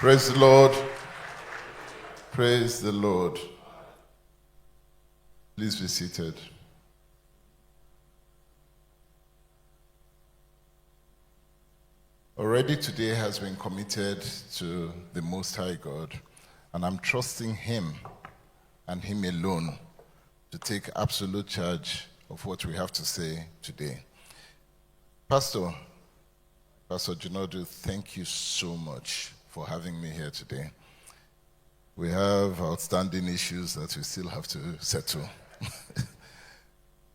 Praise the Lord. Praise the Lord. Please be seated. Already today has been committed to the Most High God, and I'm trusting Him and Him alone to take absolute charge of what we have to say today. Pastor Junodu, thank you so much for having me here today. We have outstanding issues that we still have to settle.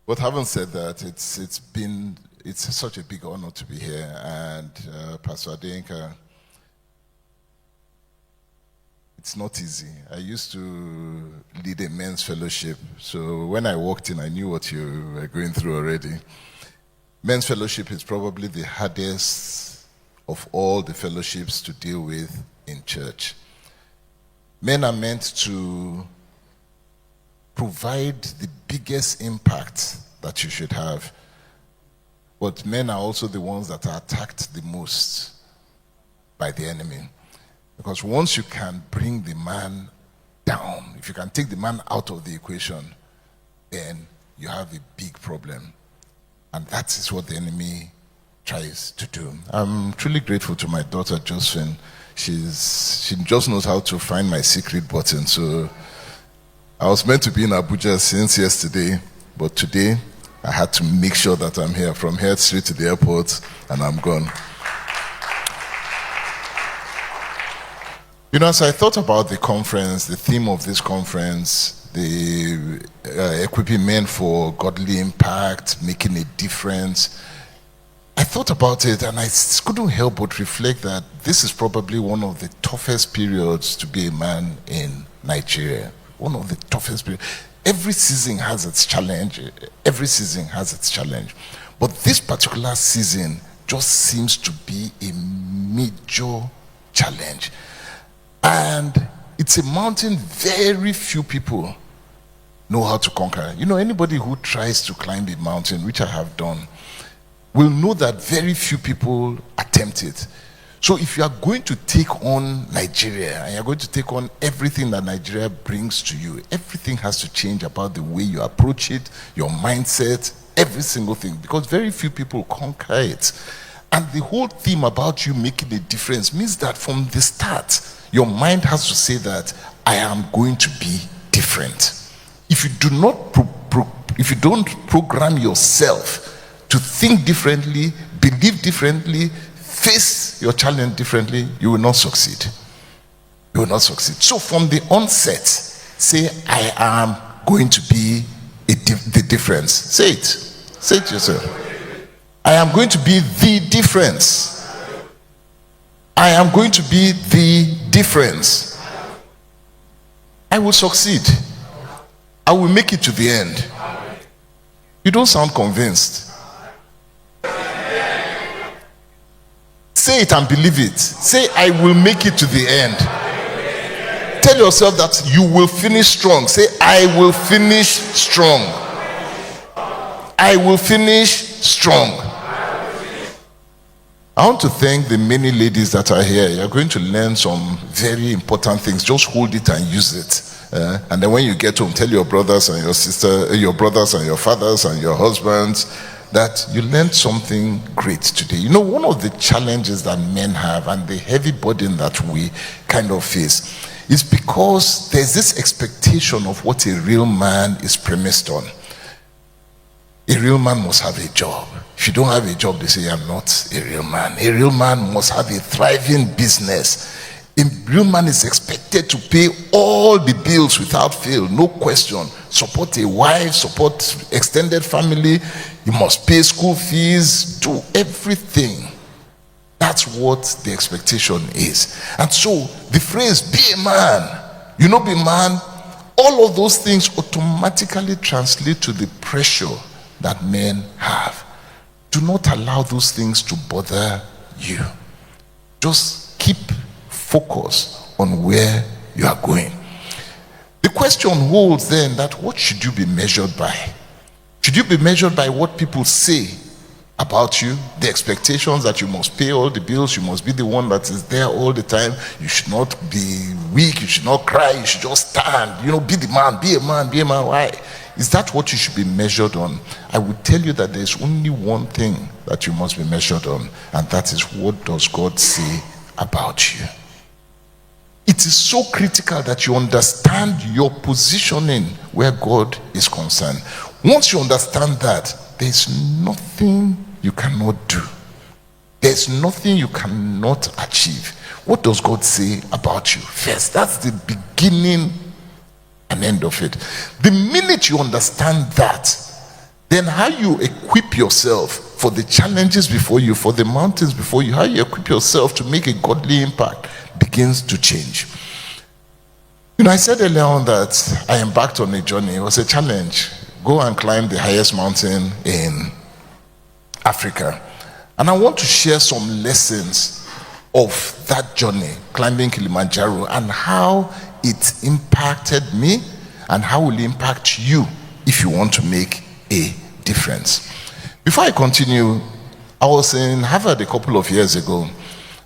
But having said that, it's such a big honor to be here. And Pastor Adenka, it's not easy. I used to lead a men's fellowship. So when I walked in, I knew what you were going through already. Men's fellowship is probably the hardest of all the fellowships to deal with in church. Men are meant to provide the biggest impact that you should have. But men are also the ones that are attacked the most by the enemy. Because once you can bring the man down, if you can take the man out of the equation, then you have a big problem. And that is what the enemy tries to do. I'm truly grateful to my daughter, Josephine. She just knows how to find my secret button. So I was meant to be in Abuja since yesterday, but today I had to make sure that I'm here. From here straight to the airport, and I'm gone. You know, as I thought about the conference, the theme of this conference, the equipping men for godly impact, making a difference, I thought about it and I couldn't help but reflect that this is probably one of the toughest periods to be a man in Nigeria. One of the toughest periods. Every season has its challenge. Every season has its challenge. But this particular season just seems to be a major challenge. And it's a mountain very few people know how to conquer. You know, anybody who tries to climb a mountain, which I have done, will know that very few people attempt it. So if you are going to take on Nigeria and you're going to take on everything that Nigeria brings to you, everything has to change about the way you approach it, your mindset, every single thing, because very few people conquer it. And the whole theme about you making a difference means that from the start, your mind has to say that I am going to be different. If you do not if you don't program yourself to think differently, believe differently, face your challenge differently, you will not succeed. You will not succeed. So from the onset, say, I am going to be the difference. Say it. Say it yourself. I am going to be the difference. I am going to be the difference. I will succeed. I will make it to the end. You don't sound convinced. Say it and believe it. Say, I will make it to the end. Tell yourself that you will finish strong. Say, I will finish strong. I will finish strong. I want to thank the many ladies that are here. You're going to learn some very important things. Just hold it and use it. And then when you get home, tell your brothers and your sister, your brothers and your fathers and your husbands that you learned something great today. You know, one of the challenges that men have and the heavy burden that we kind of face is because there's this expectation of what a real man is premised on. A real man must have a job. If you don't have a job, they say, I'm not a real man. A real man must have a thriving business. A real man is expected to pay all the bills without fail, no question. Support a wife, support extended family. You must pay school fees, do everything. That's what the expectation is. And so the phrase, be a man, you know, be a man, all of those things automatically translate to the pressure that men have. Do not allow those things to bother you. Just keep focus on where you are going. The question holds then that what should you be measured by? Should you be measured by what people say? about you, the expectations that you must pay all the bills, you must be the one that is there all the time, you should not be weak, you should not cry, you should just stand, be the man, be a man, be a man. Why? Is that what you should be measured on? I would tell you that there's only one thing that you must be measured on, and that is, what does God say about you? It is so critical that you understand your positioning where God is concerned. Once you understand that, there's nothing you cannot do. There's nothing you cannot achieve. What does God say about you? First, that's the beginning and end of it. The minute you understand that, then how you equip yourself for the challenges before you, for the mountains before you, how you equip yourself to make a godly impact begins to change. I said earlier on that I embarked on a journey. It was a challenge. Go and climb the highest mountain in Africa. And I want to share some lessons of that journey, climbing Kilimanjaro, and how it impacted me and how will it impact you if you want to make a difference. Before I continue, I was in Harvard a couple of years ago,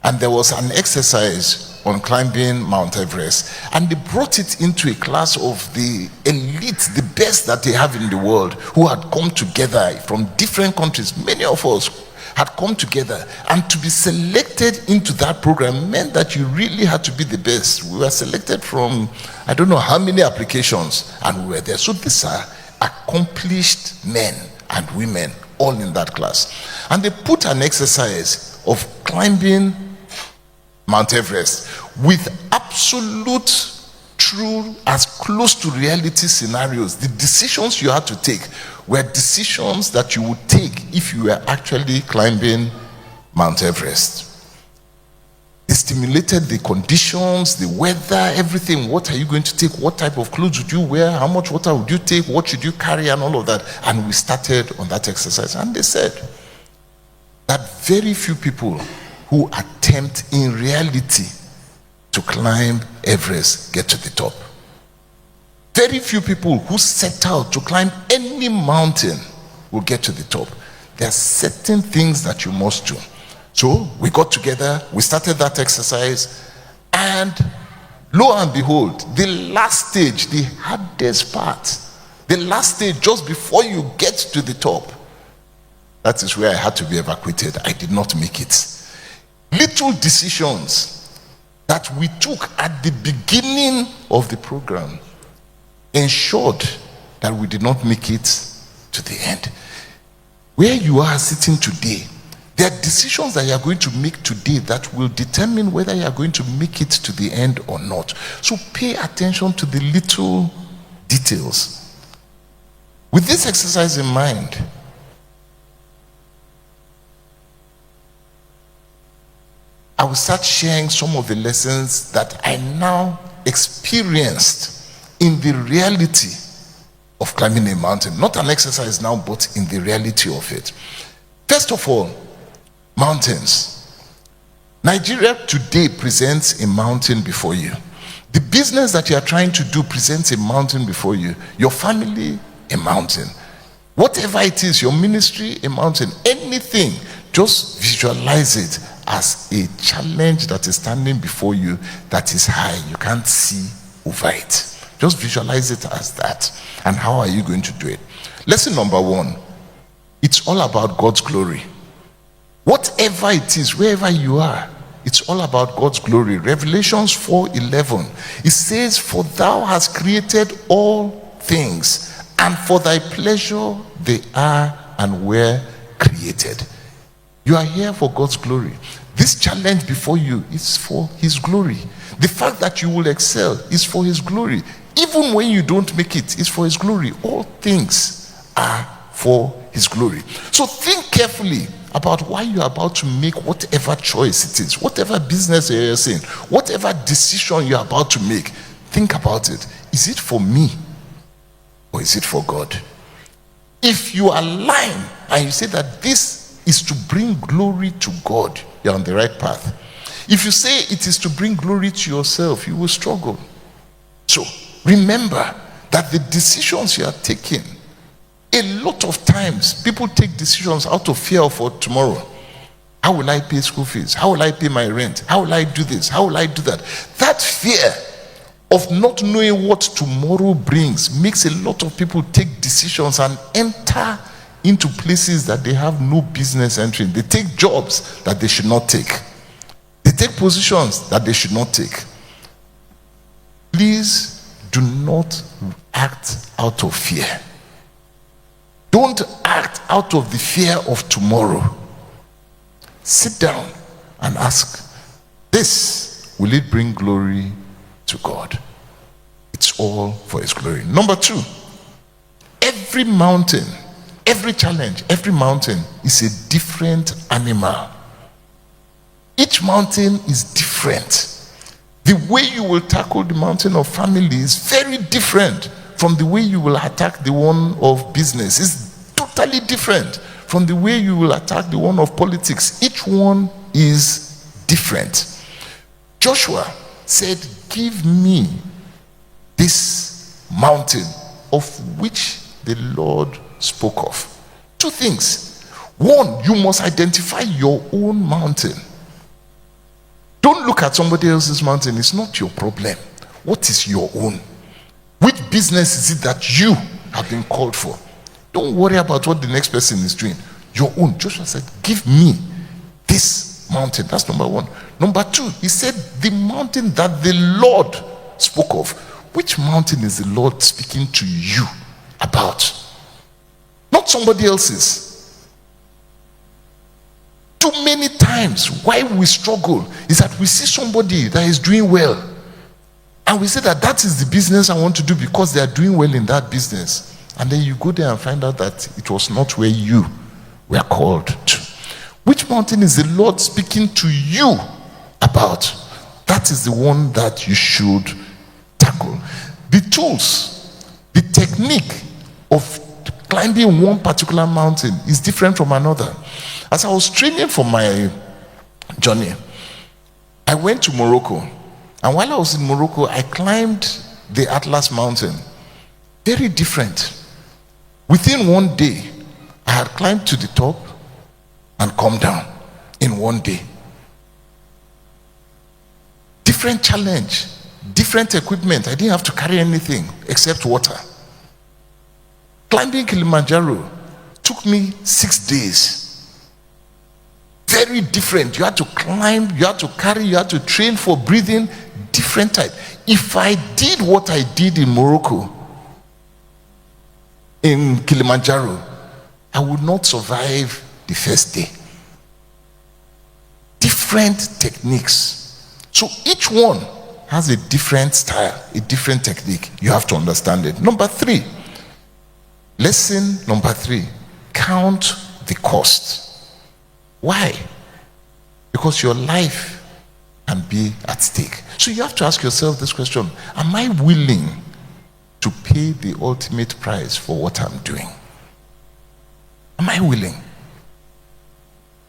and there was an exercise on climbing Mount Everest, and they brought it into a class of the elite, the best that they have in the world, who had come together from different countries. Many of us had come together, and to be selected into that program meant that you really had to be the best. We were selected from I don't know how many applications, and we were there. So these are accomplished men and women all in that class, and they put an exercise of climbing Mount Everest with absolute true, as close to reality scenarios. The decisions you had to take were decisions that you would take if you were actually climbing Mount Everest. They stimulated the conditions, the weather, everything. What are you going to take? What type of clothes would you wear? How much water would you take? What should you carry? And all of that. And we started on that exercise. And they said that very few people who attempt in reality to climb Everest get to the top. Very few people who set out to climb any mountain will get to the top. There are certain things that you must do. So we got together, we started that exercise, and lo and behold, the last stage, the hardest part, the last stage just before you get to the top, that is where I had to be evacuated. I did not make it. Little decisions that we took at the beginning of the program ensured that we did not make it to the end. Where you are sitting today, there are decisions that you are going to make today that will determine whether you are going to make it to the end or not. So pay attention to the little details. With this exercise in mind, I will start sharing some of the lessons that I now experienced in the reality of climbing a mountain. Not an exercise now, but in the reality of it. First of all, mountains. Nigeria today presents a mountain before you. The business that you are trying to do presents a mountain before you. Your family, a mountain. Whatever it is, your ministry, a mountain. Anything, just visualize it as a challenge that is standing before you that is high. You can't see over it. Just visualize it as that. And how are you going to do it? Lesson number one, it's all about God's glory. Whatever it is, wherever you are, it's all about God's glory. Revelations 4:11, it says, "For thou hast created all things, and for thy pleasure they are and were created." You are here for God's glory. This challenge before you is for his glory. The fact that you will excel is for his glory. Even when you don't make it, it's for his glory. All things are for his glory. So think carefully about why you are about to make whatever choice it is, whatever business you're saying, whatever decision you're about to make. Think about it. Is it for me or is it for God? If you align and you say that this is to bring glory to God, you're on the right path. If you say it is to bring glory to yourself, you will struggle. So remember that the decisions you are taking A lot of times, people take decisions out of fear for tomorrow. How will I pay school fees? How will I pay my rent? How will I do this? How will I do that? That fear of not knowing what tomorrow brings makes a lot of people take decisions and enter into places that they have no business entering. They take jobs that they should not take. They take positions that they should not take. Please do not act out of fear. Don't act out of the fear of tomorrow. Sit down and ask, this, will it bring glory to God? It's all for his glory. Number 2, every mountain, every challenge, every mountain is a different animal. Each mountain is different. The way you will tackle the mountain of family is very different from the way you will attack the one of business. It's totally different from the way you will attack the one of politics. Each one is different. Joshua said, give me this mountain of which the Lord spoke of. 2 things. 1, you must identify your own mountain. Don't look at somebody else's mountain. It's not your problem. What is your own? Which business is it that you have been called for? Don't worry about what the next person is doing. Your own. Joshua said, give me this mountain. That's number 1. Number 2, he said, the mountain that the Lord spoke of. Which mountain is the Lord speaking to you about? Not somebody else's. Too many times why we struggle is that we see somebody that is doing well and we say that is the business I want to do because they are doing well in that business, and then you go there and find out that it was not where you were called to. Which mountain is the Lord speaking to you about? That is the one that you should tackle. The tools, the technique of climbing one particular mountain is different from another. As I was training for my journey, I went to Morocco. And while I was in Morocco, I climbed the Atlas Mountain. Very different. Within one day, I had climbed to the top and come down in one day. Different challenge, different equipment. I didn't have to carry anything except water. Climbing Kilimanjaro took me 6 days. Very different. You had to climb, you had to carry, you had to train for breathing, different type. If I did what I did in Morocco, in Kilimanjaro, I would not survive the first day. Different techniques. So each one has a different style, a different technique. You have to understand it. Number 3, lesson number 3, count the cost. Why? Because your life can be at stake. So you have to ask yourself this question: am I willing to pay the ultimate price for what I'm doing? Am I willing?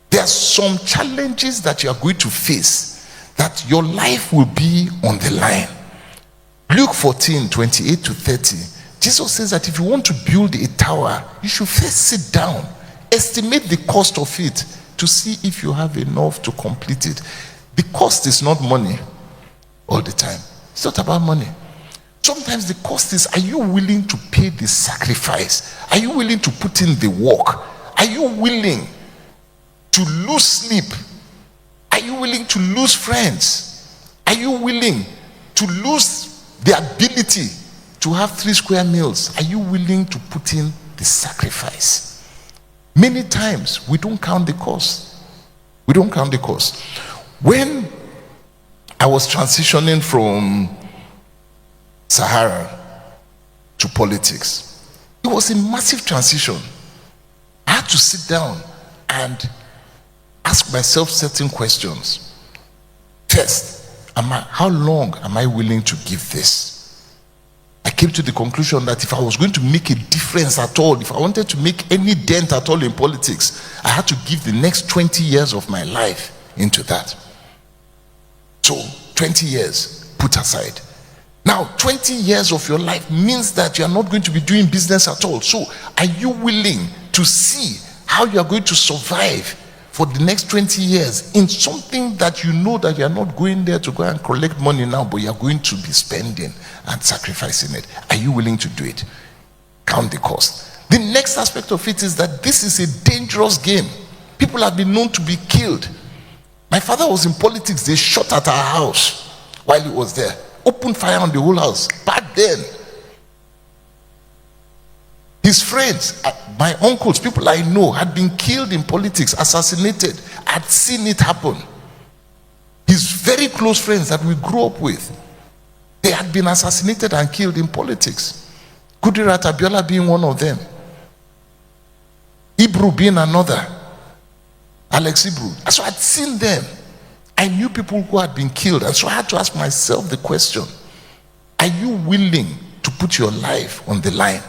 There are some challenges that you are going to face that your life will be on the line. Luke 14:28-30. Jesus says that if you want to build a tower, you should first sit down, estimate the cost of it, to see if you have enough to complete it. The cost is not money all the time. It's not about money. Sometimes the cost is, are you willing to pay the sacrifice? Are you willing to put in the work? Are you willing to lose sleep? Are you willing to lose friends? Are you willing to lose the ability to have 3 square meals? Are you willing to put in the sacrifice? Many times we don't count the cost. We don't count the cost. When I was transitioning from Sahara to politics, it was a massive transition. I had to sit down and ask myself certain questions. First, how long am I willing to give this? I came to the conclusion that if I was going to make a difference at all, if I wanted to make any dent at all in politics, I had to give the next 20 years of my life into that. So 20 years put aside. Now, 20 years of your life means that you are not going to be doing business at all. So, are you willing to see how you are going to survive for the next 20 years in something that you know that you are not going there to go and collect money now, but you are going to be spending and sacrificing it? Are you willing to do it? Count the cost. The next aspect of it is that this is a dangerous game. People have been known to be killed. My father was in politics. They shot at our house while he was there. Opened fire on the whole house. Back then, his friends, my uncles, people I know, had been killed in politics, assassinated. I'd seen it happen. His very close friends that we grew up with, they had been assassinated and killed in politics. Kudirat Abiola being one of them. Ibru being another. Alex Ibru. So I'd seen them. I knew people who had been killed. And so I had to ask myself the question, are you willing to put your life on the line?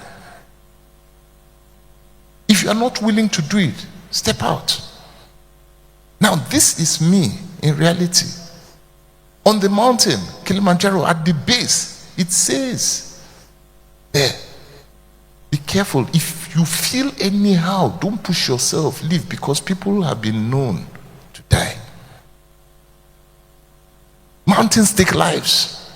If you are not willing to do it, step out. Now, this is me in reality. On the mountain, Kilimanjaro, at the base, it says there, be careful. If you feel anyhow, don't push yourself, leave, because people have been known to die. Mountains take lives.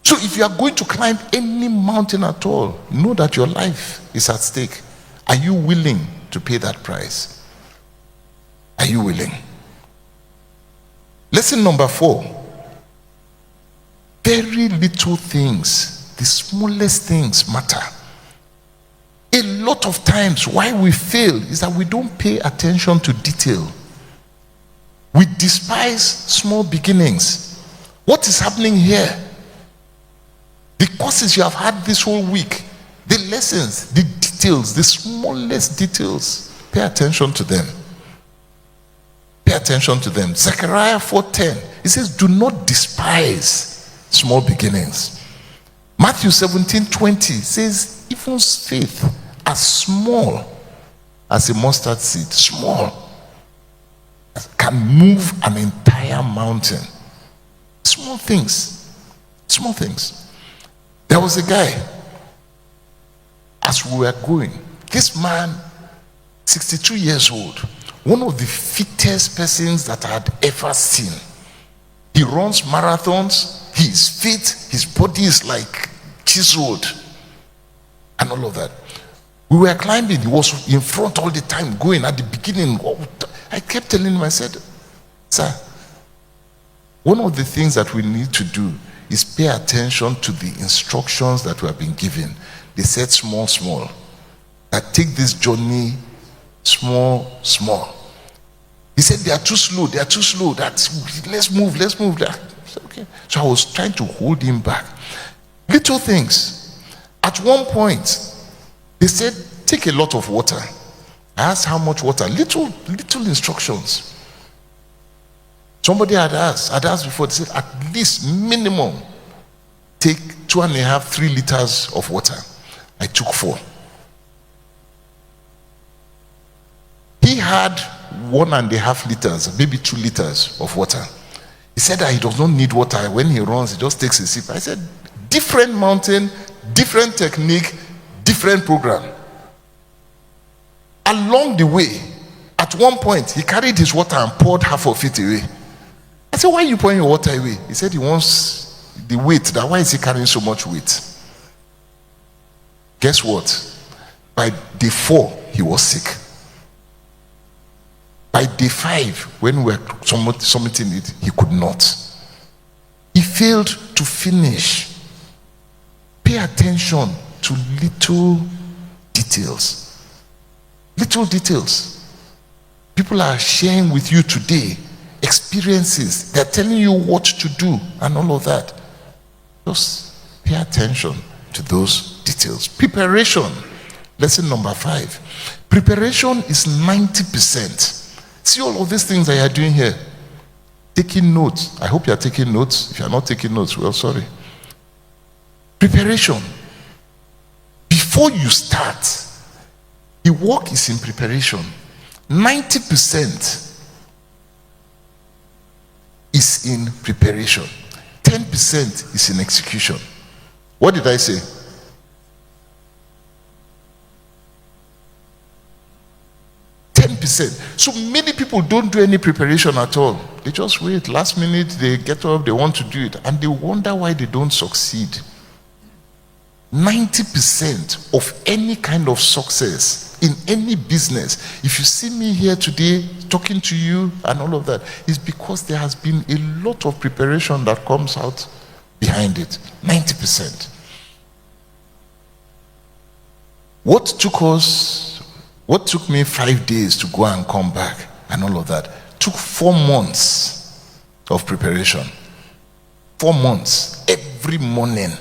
So if you are going to climb any mountain at all, know that your life is at stake. Are you willing to pay that price? Are you willing? Lesson number 4. Very little things, the smallest things matter. A lot of times why we fail is that we don't pay attention to detail. We despise small beginnings. What is happening here? The courses you have had this whole week, the lessons, the details, the smallest details, pay attention to them. Pay attention to them. Zechariah 4:10, it says, do not despise small beginnings. Matthew 17:20 says, even faith as small as a mustard seed, small, can move an entire mountain. Small things. Small things. There was a guy, as we were going, this man, 62 years old, one of the fittest persons that I had ever seen. He runs marathons, he is fit, his body is like chiseled, and all of that. We were climbing, he was in front all the time, going at the beginning. I kept telling him, I said, sir, one of the things that we need to do is pay attention to the instructions that we have been given. They said small, small. That take this journey small, small. He said they are too slow, they are too slow. Let's move. Okay. So I was trying to hold him back. Little things. At one point, they said, take a lot of water. I asked how much water. Little instructions. Somebody had asked before, they said, at least minimum, take 2.5, 3 liters of water. I took 4. He had 1.5 liters, maybe 2 liters of water. He said that he does not need water. When he runs, he just takes a sip. I said, different mountain, different technique, different program. Along the way, at one point, he carried his water and poured half of it away. I said, why are you pouring your water away? He said he wants the weight. Why is he carrying so much weight? Guess what? By day 4, he was sick. By day 5, when we were summiting it, he could not. He failed to finish. Pay attention to little details. Little details. People are sharing with you today experiences. They're telling you what to do and all of that. Just pay attention to those details. Preparation. Lesson number 5. Preparation is 90%. See all of these things that you are doing here. Taking notes. I hope you are taking notes. If you are not taking notes, well, sorry. Preparation. Before you start, the work is in preparation. 90% is in preparation. 10% is in execution. What did I say? So many people don't do any preparation at all. They just wait. Last minute, they get up, they want to do it, and they wonder why they don't succeed. 90% of any kind of success in any business, if you see me here today talking to you and all of that, is because there has been a lot of preparation that comes out behind it. 90%. What took me 5 days to go and come back and all of that took 4 months of preparation. 4 months, every morning,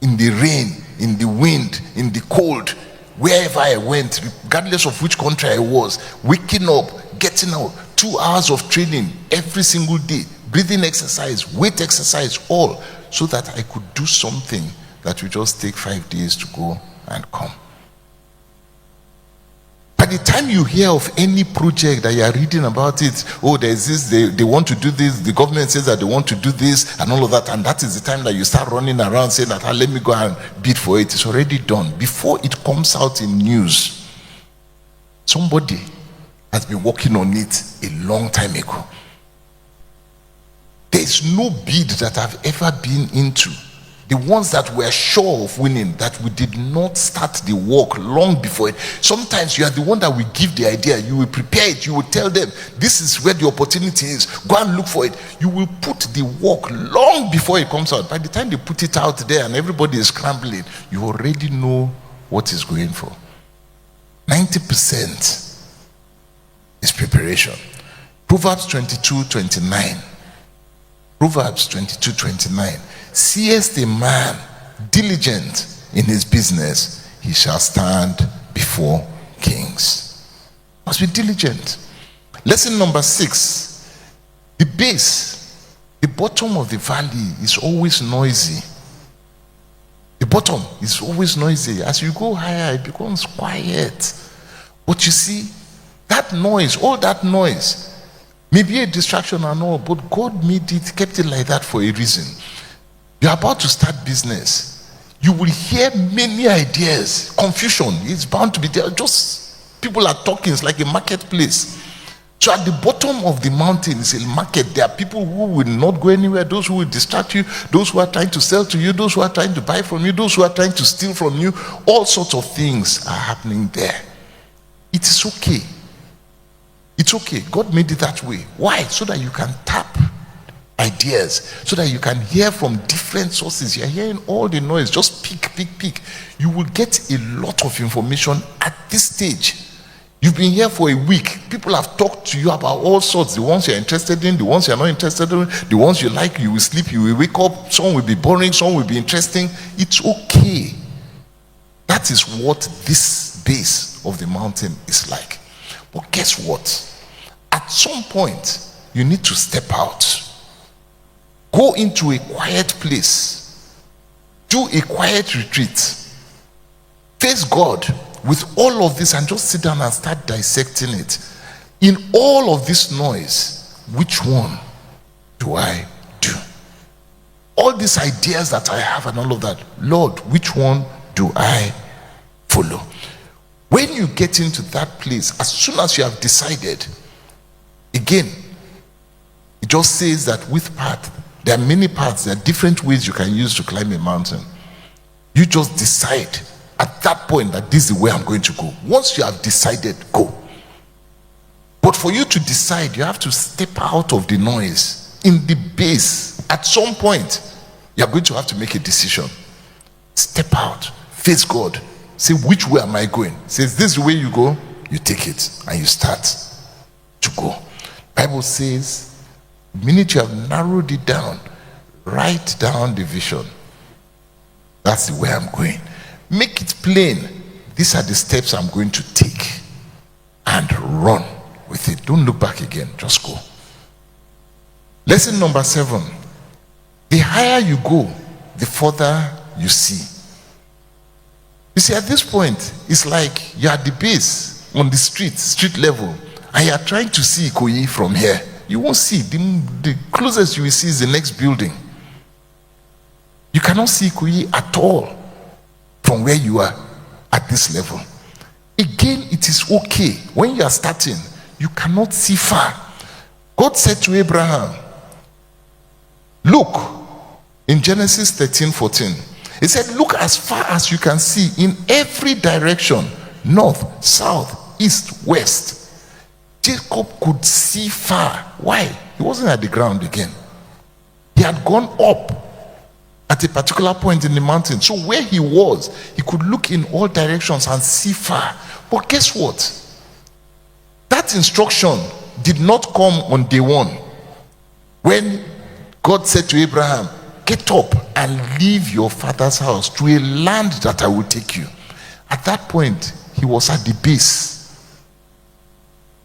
in the rain, in the wind, in the cold, wherever I went, regardless of which country I was, waking up, getting out, 2 hours of training every single day, breathing exercise, weight exercise, all, so that I could do something that would just take 5 days to go and come. By the time you hear of any project that you are reading about it, oh, there's this, they want to do this, the government says that they want to do this and all of that, and that is the time that you start running around saying that, let me go and bid for it. It's already done. Before it comes out in news, somebody has been working on it a long time ago. There is no bid that I've ever been into, the ones that were sure of winning, that we did not start the work long before it. Sometimes you are the one that will give the idea, you will prepare it, you will tell them this is where the opportunity is, go and look for it. You will put the work long before it comes out. By the time they put it out there and everybody is scrambling, you already know what is going for. 90% is preparation. Proverbs 22:29. Proverbs 22:29. Seest a man diligent in his business, he shall stand before kings. Must be diligent. Lesson number 6. The base, the bottom of the valley is always noisy. The bottom is always noisy. As you go higher, it becomes quiet. But you see, that noise, all that noise, may be a distraction and all, but God made it, kept it like that for a reason. You're about to start business. You will hear many ideas. Confusion is bound to be there. Just people are talking. It's like a marketplace. So at the bottom of the mountain is a market. There are people who will not go anywhere. Those who will distract you. Those who are trying to sell to you. Those who are trying to buy from you. Those who are trying to steal from you. All sorts of things are happening there. It is okay. It's okay. God made it that way. Why? So that you can tap ideas, so that you can hear from different sources. You're hearing all the noise. Just pick. You will get a lot of information at this stage. You've been here for a week. People have talked to you about all sorts. The ones you're interested in, the ones you're not interested in, the ones you like. You will sleep, you will wake up. Some will be boring, some will be interesting. It's okay. That is what this base of the mountain is like. But guess what? At some point, you need to step out. Go into a quiet place. Do a quiet retreat. Face God with all of this and just sit down and start dissecting it. In all of this noise, which one do I do? All these ideas that I have and all of that, Lord, which one do I follow? When you get into that place, as soon as you have decided, again, it just says that with path, there are many paths, there are different ways you can use to climb a mountain. You just decide at that point that this is the way I'm going to go. Once you have decided, go. But for you to decide, you have to step out of the noise. In the base, at some point, you are going to have to make a decision. Step out, face God, say, which way am I going? Says, this is the way you go, you take it and you start to go. Bible says, the minute you have narrowed it down, write down the vision. That's the way I'm going. Make it plain. These are the steps I'm going to take, and run with it. Don't look back again. Just go. Lesson number 7. The higher you go, the further you see. You see, at this point, it's like you're at the base on the street level, and you're trying to see Ikoyi from here. You won't see. The closest you will see is the next building. You cannot see Ikoyi at all from where you are at this level. Again, it is okay. When you are starting, you cannot see far. God said to Abraham, look, in Genesis 13:14, he said, look as far as you can see in every direction, north, south, east, west. Jacob could see far. Why? He wasn't at the ground again. He had gone up at a particular point in the mountain. So where he was, he could look in all directions and see far. But guess what? That instruction did not come on day one. When God said to Abraham, get up and leave your father's house to a land that I will take you. At that point, he was at the base.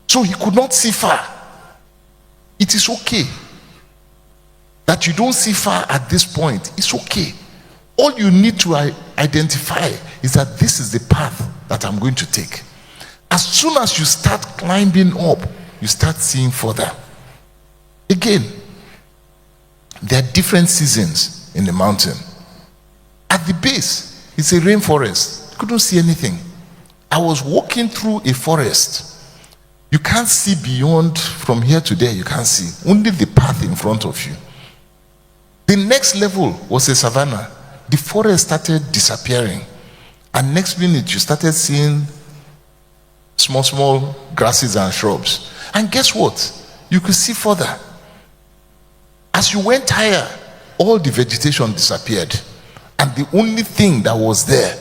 So he could not see far. It is okay that you don't see far at this point. It's okay. All you need to identify is that this is the path that I'm going to take. As soon as you start climbing up, you start seeing further. Again, there are different seasons in the mountain. At the base, it's a rainforest. Couldn't see anything. I was walking through a forest. You can't see beyond, from here to there, you can't see. Only the path in front of you. The next level was a savanna. The forest started disappearing. And next minute, you started seeing small grasses and shrubs. And guess what? You could see further. As you went higher, all the vegetation disappeared. And the only thing that was there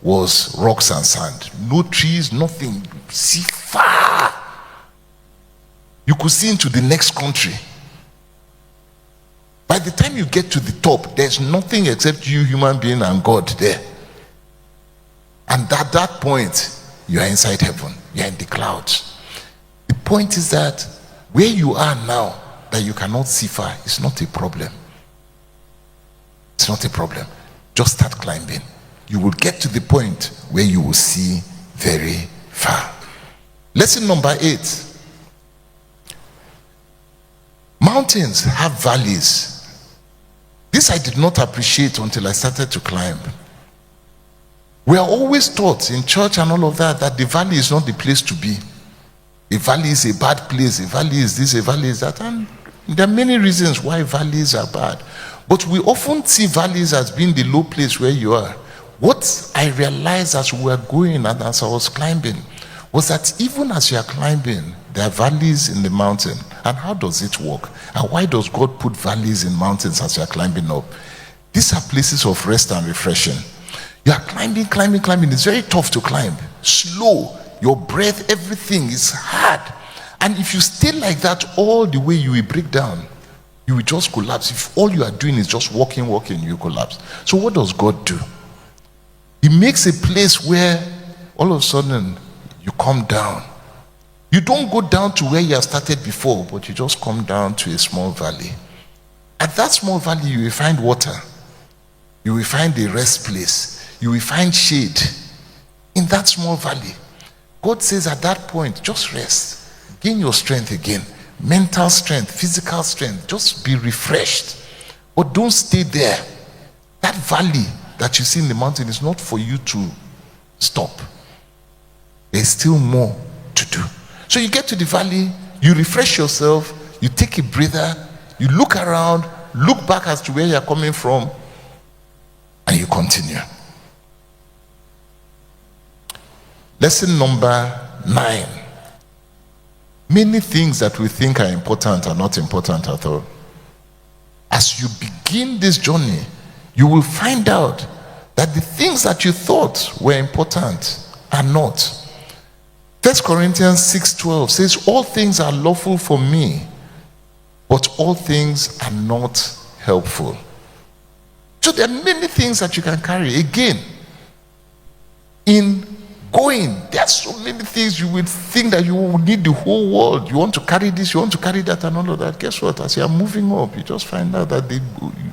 was rocks and sand. No trees, nothing. See far. You could see into the next country. By the time you get to the top, there's nothing except you, human being, and God there. And at that point, you are inside heaven. You are in the clouds. The point is that where you are now, that you cannot see far, is not a problem. It's not a problem. Just start climbing. You will get to the point where you will see very far. Lesson number 8. Mountains have valleys. This I did not appreciate until I started to climb. We are always taught in church and all of that the valley is not the place to be. A valley is a bad place. A valley is this, a valley is that. And there are many reasons why valleys are bad. But we often see valleys as being the low place where you are. What I realized as we were going and as I was climbing was that even as you are climbing, there are valleys in the mountain. And how does it work? And why does God put valleys in mountains as you are climbing up? These are places of rest and refreshing. You are climbing. It's very tough to climb. Slow. Your breath, everything is hard. And if you stay like that all the way, you will break down. You will just collapse. If all you are doing is just walking, you collapse. So what does God do? He makes a place where all of a sudden you come down. You don't go down to where you have started before, but you just come down to a small valley. At that small valley, you will find water. You will find a rest place. You will find shade. In that small valley, God says at that point, just rest. Gain your strength again. Mental strength, physical strength. Just be refreshed. But don't stay there. That valley that you see in the mountain is not for you to stop. There's still more to do. So you get to the valley, you refresh yourself, you take a breather, you look around, look back as to where you're coming from, and you continue. Lesson number 9. Many things that we think are important are not important at all. As you begin this journey, you will find out that the things that you thought were important are not. 1 Corinthians 6:12 says, all things are lawful for me, but all things are not helpful. So there are many things that you can carry. Again, in going, there are so many things you would think that you will need the whole world. You want to carry this, you want to carry that, and all of that. Guess what? As you are moving up, you just find out that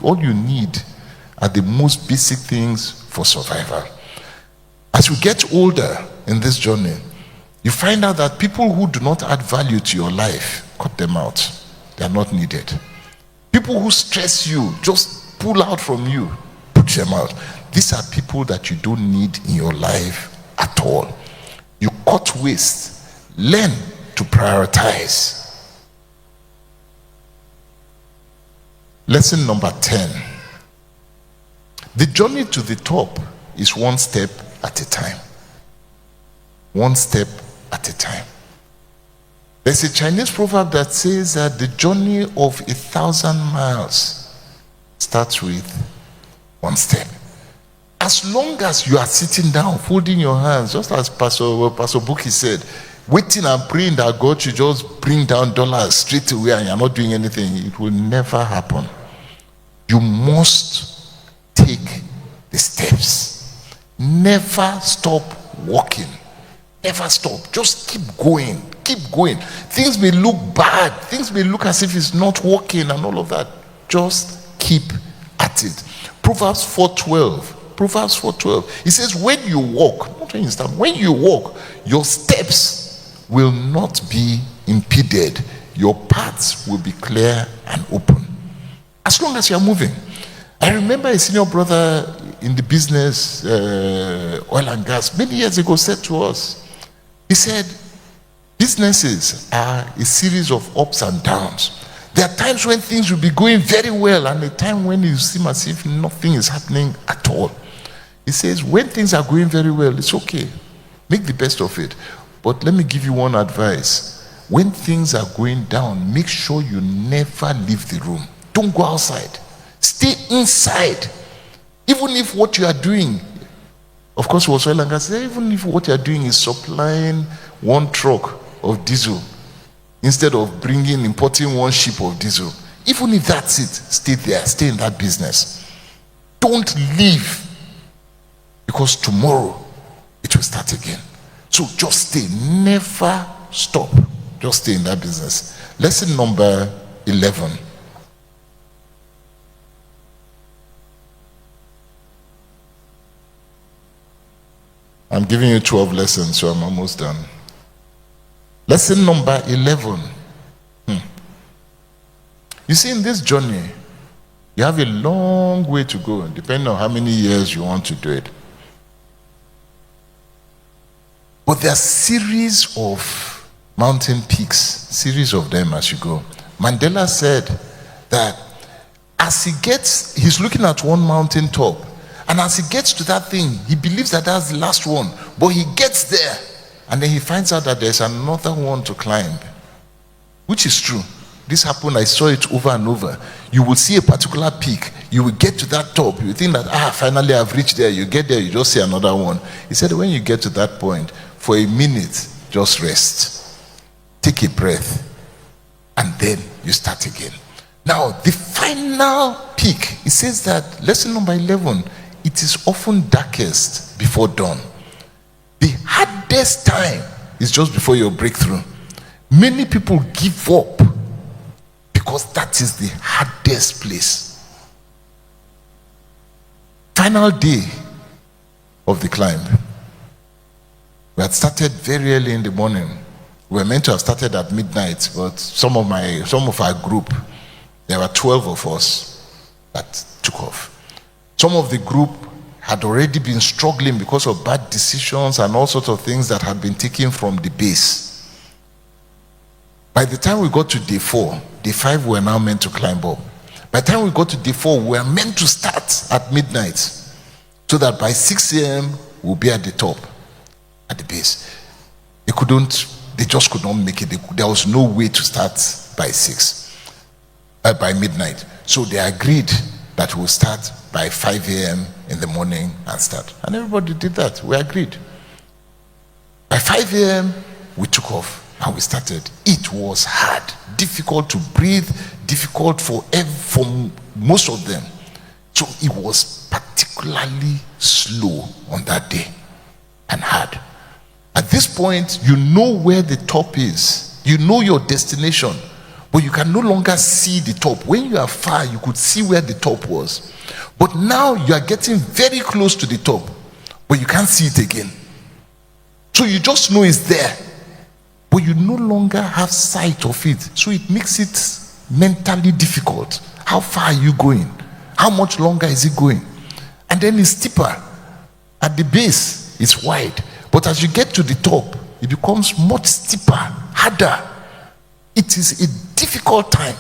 all you need are the most basic things for survival. As you get older in this journey, you find out that people who do not add value to your life, cut them out. they are not needed. People who stress you, just pull out from you, put them out. These are people that you don't need in your life at all. You cut waste. Learn to prioritize. Lesson number 10. The journey to the top is one step at a time. One step at a time. There's a Chinese proverb that says that the journey of 1,000 miles starts with one step. As long as you are sitting down, folding your hands, just as Pastor Buki said, waiting and praying that God should just bring down dollars straight away and you're not doing anything, it will never happen. You must take the steps. Never stop walking. Never stop. Just keep going. Keep going. Things may look bad. Things may look as if it's not working and all of that. Just keep at it. Proverbs 4:12. Proverbs 4:12. It says, when you walk, not when you stand, when you walk, your steps will not be impeded. Your paths will be clear and open. As long as you are moving. I remember a senior brother in the business, oil and gas, many years ago said to us, he said, businesses are a series of ups and downs. There are times when things will be going very well and a time when you seem as if nothing is happening at all. He says, when things are going very well, it's okay. Make the best of it. But let me give you one advice. When things are going down, make sure you never leave the room. Don't go outside. Stay inside. Even if what you are doing, of course, it was oil and gas, even if what you are doing is supplying one truck of diesel instead of importing one ship of diesel, even if that's it, stay there, stay in that business. Don't leave, because tomorrow it will start again. So just stay, never stop. Just stay in that business. Lesson number 11. I'm giving you 12 lessons, so I'm almost done. Lesson number 11. You see, in this journey, you have a long way to go, depending on how many years you want to do it. But there are series of mountain peaks, series of them as you go. Mandela said that as he's looking at one mountain top, and as he gets to that thing, he believes that that's the last one. But he gets there, and then he finds out that there's another one to climb, which is true. This happened, I saw it over and over. You will see a particular peak, you will get to that top, you think that, finally I've reached there. You get there, you just see another one. He said, when you get to that point, for a minute, just rest. Take a breath, and then you start again. Now, the final peak, it says that, lesson number 11, it is often darkest before dawn. The hardest time is just before your breakthrough. Many people give up because that is the hardest place. Final day of the climb. We had started very early in the morning. We were meant to have started at midnight, but some of our group, there were 12 of us that took off. Some of the group had already been struggling because of bad decisions and all sorts of things that had been taken from the base. By the time we got to day 4, day 5 we were now meant to climb up. By the time we got to day 4, we were meant to start at midnight, so that by 6 a.m. we'll be at the top, at the base. They just could not make it. There was no way to start by midnight. So they agreed that we'll start by 5 a.m. in the morning and start. And everybody did that. We agreed. By 5 a.m., we took off and we started. It was hard, difficult to breathe, difficult for most of them. So it was particularly slow on that day and hard. At this point, you know where the top is. You know your destination, but you can no longer see the top. When you are far, you could see where the top was. But now you are getting very close to the top, but you can't see it again. So you just know it's there, but you no longer have sight of it. So it makes it mentally difficult. How far are you going? How much longer is it going? And then it's steeper. At the base, it's wide. But as you get to the top, it becomes much steeper, harder. It is a difficult time.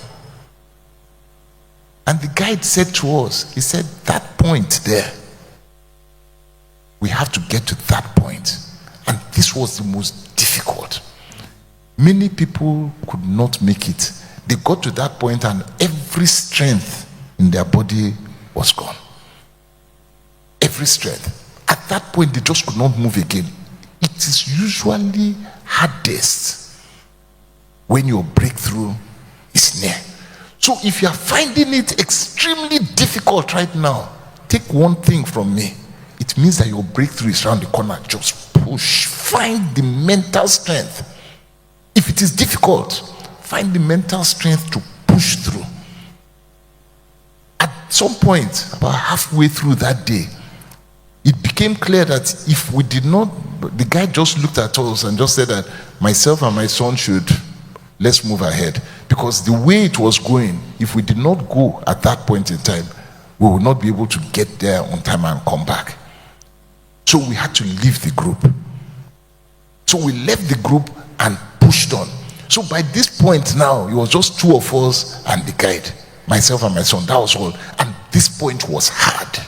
And the guide said to us, he said, that point there, we have to get to that point. And this was the most difficult. Many people could not make it. They got to that point and every strength in their body was gone. Every strength. At that point, they just could not move again. It is usually hardest when your breakthrough is near. So if you are finding it extremely difficult right now, take one thing from me. It means that your breakthrough is around the corner. Just push. Find the mental strength. If it is difficult, find the mental strength to push through. At some point, about halfway through that day, it became clear that if we did not, the guy just looked at us and just said that myself and my son let's move ahead. Because the way it was going, if we did not go at that point in time, we would not be able to get there on time and come back. So we had to leave the group. So we left the group and pushed on. So by this point now, it was just two of us and the guide, myself and my son. That was all. And this point was hard.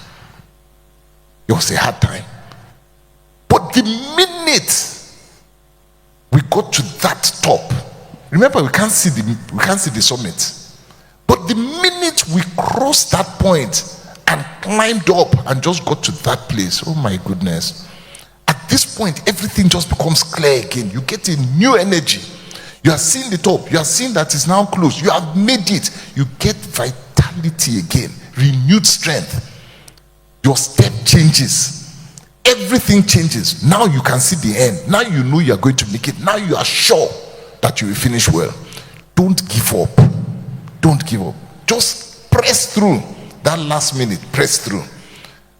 It was a hard time. But the minute we got to that top, remember we can't see the summit. But the minute we crossed that point and climbed up and just got to that place, oh my goodness. At this point, everything just becomes clear again. You get a new energy. You are seeing the top. You are seeing that it's now close. You have made it. You get vitality again, renewed strength. Your step changes. Everything changes. Now you can see the end. Now you know you are going to make it. Now you are sure that you will finish well. Don't give up. Don't give up. Just press through. That last minute, press through.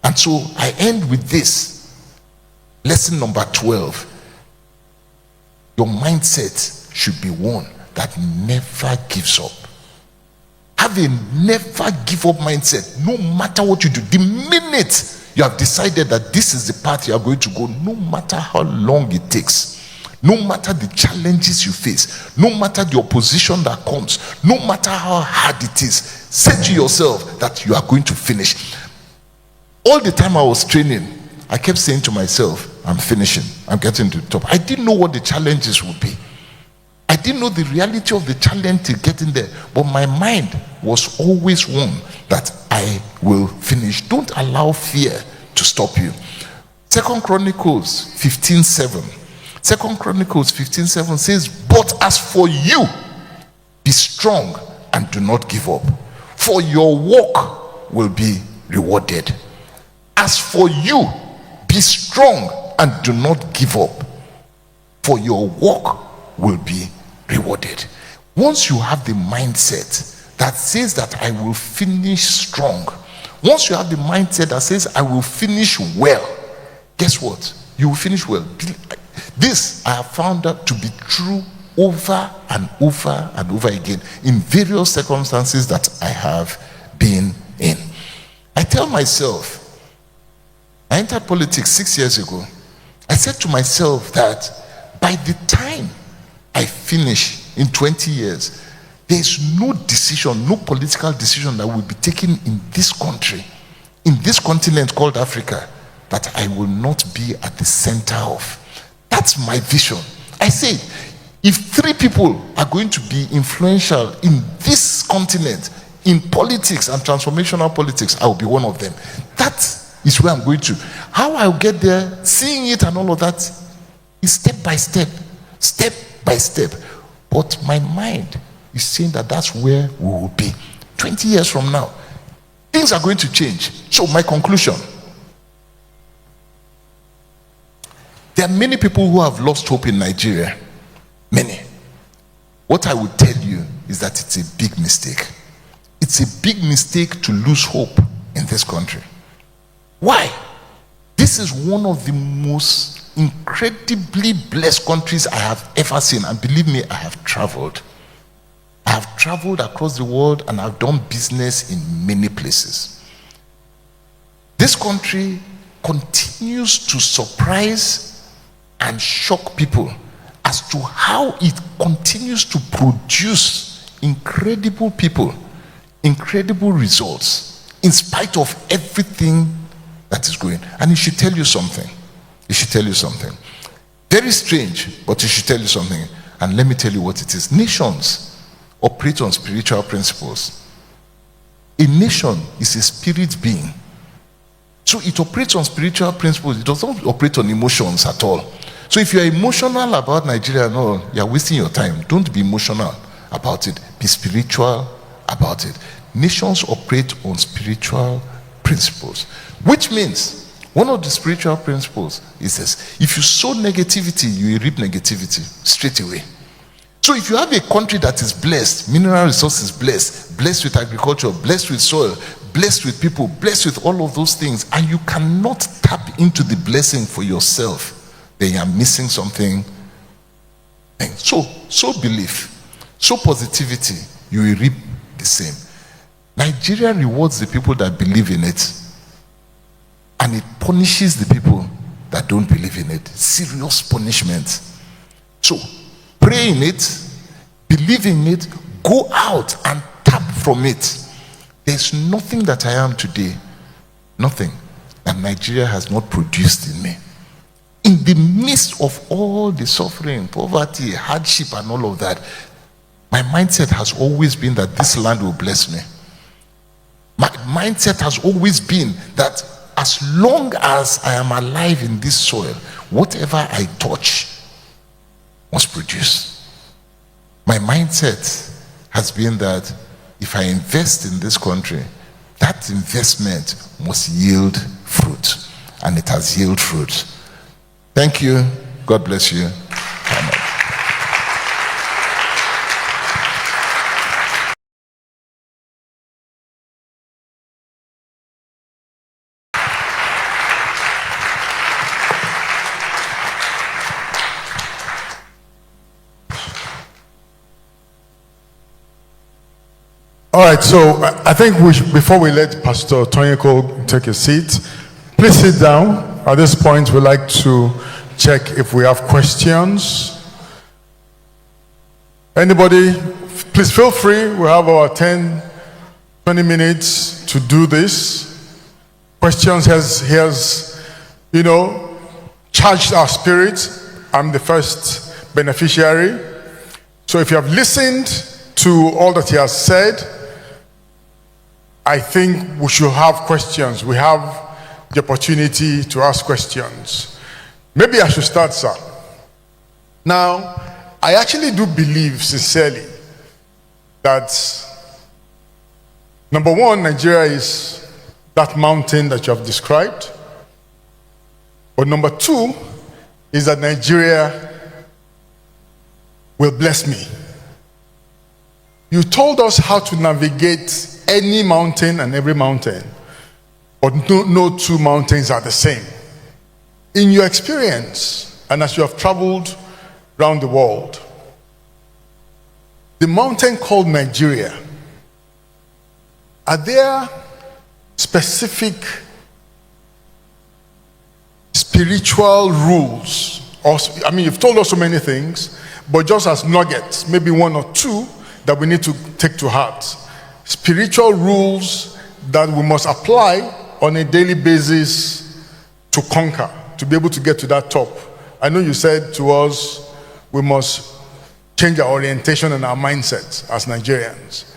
And so I end with this. Lesson number 12. Your mindset should be one that never gives up. Have a never give up mindset. No matter what you do, the minute you have decided that this is the path you are going to go, no matter how long it takes, no matter the challenges you face, no matter the opposition that comes, no matter how hard it is, say to yourself that you are going to finish. All the time I was training, I kept saying to myself, I'm finishing, I'm getting to the top. I didn't know what the challenges would be. I didn't know the reality of the challenge to getting there, but my mind was always one that I will finish. Don't allow fear to stop you. 2 Chronicles 15:7. 2 Chronicles 15:7 says, but as for you, be strong and do not give up, for your work will be rewarded. As for you, be strong and do not give up, for your work will be rewarded. Once you have the mindset that says that I will finish strong, once you have the mindset that says I will finish well, guess what? You will finish well. This I have found out to be true over and over and over again in various circumstances that I have been in. I tell myself, I entered politics 6 years ago. I said to myself that by the time I finish in 20 years, there is no decision, no political decision that will be taken in this country, in this continent called Africa, that I will not be at the center of. That's my vision. I say, if 3 people are going to be influential in this continent, in politics and transformational politics, I will be one of them. That is where I'm going to. How I'll get there, seeing it and all of that, is step by step, step by step. But my mind is saying that that's where we will be 20 years from now. Things are going to change. So my conclusion, there are many people who have lost hope in Nigeria. Many. What I would tell you is that it's a big mistake. It's a big mistake to lose hope in this country. Why? This is one of the most incredibly blessed countries I have ever seen. And believe me, I have traveled. I I've traveled across the world and I've done business in many places. This country continues to surprise and shock people as to how it continues to produce incredible people, incredible results, in spite of everything that is going. And it should tell you something. It should tell you something. Very strange, but it should tell you something. And let me tell you what it is. Nations operate on spiritual principles. A nation is a spirit being. So it operates on spiritual principles. It does not operate on emotions at all. So if you're emotional about Nigeria, no, you're wasting your time. Don't be emotional about it. Be spiritual about it. Nations operate on spiritual principles, which means one of the spiritual principles is this: if you sow negativity, you will reap negativity straight away. So if you have a country that is blessed, mineral resources blessed, blessed with agriculture, blessed with soil, blessed with people, blessed with all of those things, and you cannot tap into the blessing for yourself, then you are missing something. And so belief, so positivity, you will reap the same. Nigeria rewards the people that believe in it, and it punishes the people that don't believe in it. Serious punishment. So pray in it, believe in it, go out and tap from it. There's nothing that I am today, nothing that Nigeria has not produced in me. In the midst of all the suffering, poverty, hardship, and all of that, my mindset has always been that this land will bless me. My mindset has always been that as long as I am alive in this soil, whatever I touch must produce. My mindset has been that if I invest in this country, that investment must yield fruit, and it has yielded fruit. Thank you. God bless you. Amen. All right, so I think before we let Pastor Tonyeko take a seat, please sit down. At this point, we'd like to check if we have questions. Anybody, please feel free. We have about 10, 20 minutes to do this. Questions has charged our spirit. I'm the first beneficiary. So if you have listened to all that he has said, I think we should have questions. We have the opportunity to ask questions. Maybe I should start, sir. Now, I actually do believe sincerely that, number one, Nigeria is that mountain that you have described. But number two is that Nigeria will bless me. You told us how to navigate any mountain and every mountain, but no two mountains are the same. In your experience, and as you have traveled around the world, the mountain called Nigeria, are there specific spiritual rules? You've told us so many things, but just as nuggets, maybe one or two that we need to take to heart. Spiritual rules that we must apply on a daily basis to conquer, to be able to get to that top. I know you said to us, we must change our orientation and our mindsets as Nigerians.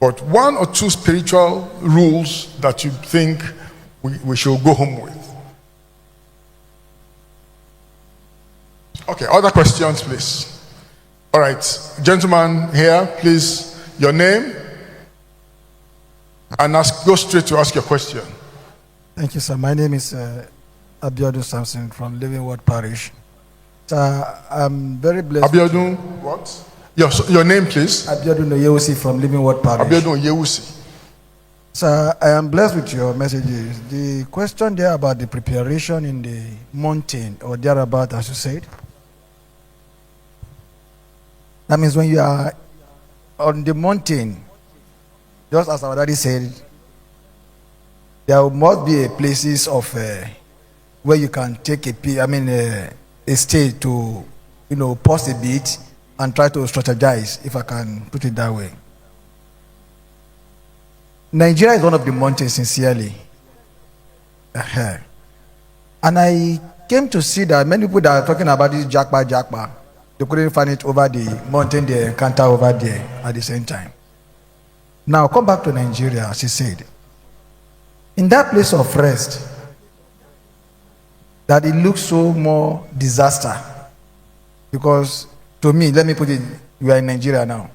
But one or two spiritual rules that you think we should go home with. Okay, other questions, please. All right, gentleman here, please, your name, and go straight to ask your question. Thank you, sir. My name is Abiodun Samson from Living Word Parish. Sir, I'm very blessed. Abiodun, what? Your name, please. Abiodun Oyewusi from Living Word Parish. Abiodun Oyewusi. Sir, I am blessed with your messages. The question there about the preparation in the mountain or thereabout, as you said. That means when you are on the mountain, just as our daddy said, there must be a places of where you can take a stay to, pause a bit and try to strategize, if I can put it that way. Nigeria is one of the mountains, sincerely. And I came to see that many people that are talking about this jackpot, they couldn't find it over the mountain they encounter over there at the same time. Now, come back to Nigeria, as he said. In that place of rest, that it looks so more disaster. Because, to me, let me put it, you are in Nigeria now.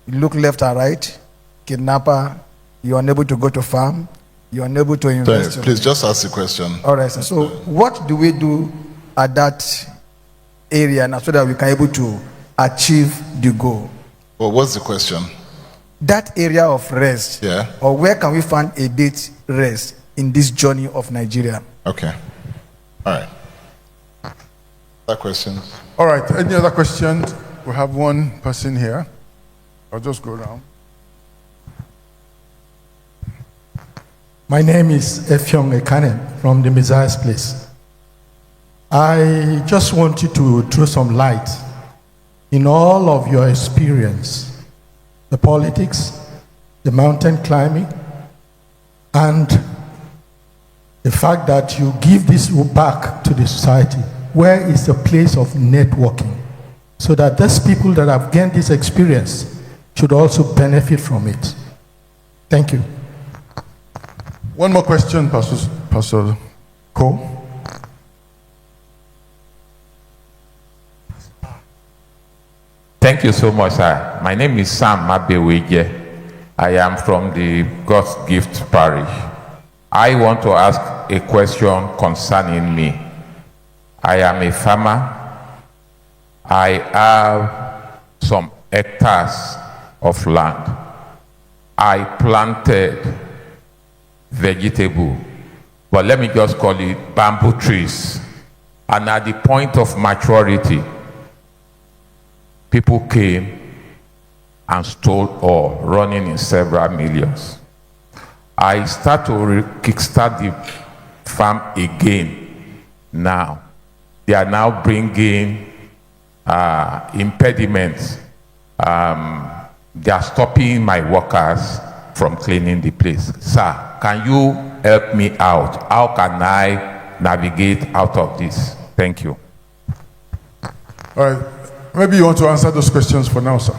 You look left and right, kidnapper, you are unable to go to farm, you are unable to invest. Sorry, please just ask the question. All right, so what do we do at that area now so that we can able to achieve the goal? Well, what's the question? That area of rest, Yeah. or where can we find a bit rest in this journey of Nigeria? Okay. All right. Other questions? All right, any other questions? We have one person here. I'll just go down. My name is Efyong Ekanen from the Messiah's Place. I just want you to throw some light in all of your experience, the politics, the mountain climbing, and the fact that you give this back to the society. Where is the place of networking? So that those people that have gained this experience should also benefit from it. Thank you. One more question, Pastor Cole. Thank you so much, sir. My name is Sam Mabeweje. I am from the God's Gift Parish. I want to ask a question concerning me. I am a farmer. I have some hectares of land. I planted vegetable, but let me just call it bamboo trees. And at the point of maturity, people came and stole all, running in several millions. I start to kickstart the farm again now. They are now bringing impediments. They are stopping my workers from cleaning the place. Sir, can you help me out? How can I navigate out of this? Thank you. All right, maybe you want to answer those questions for now, sir.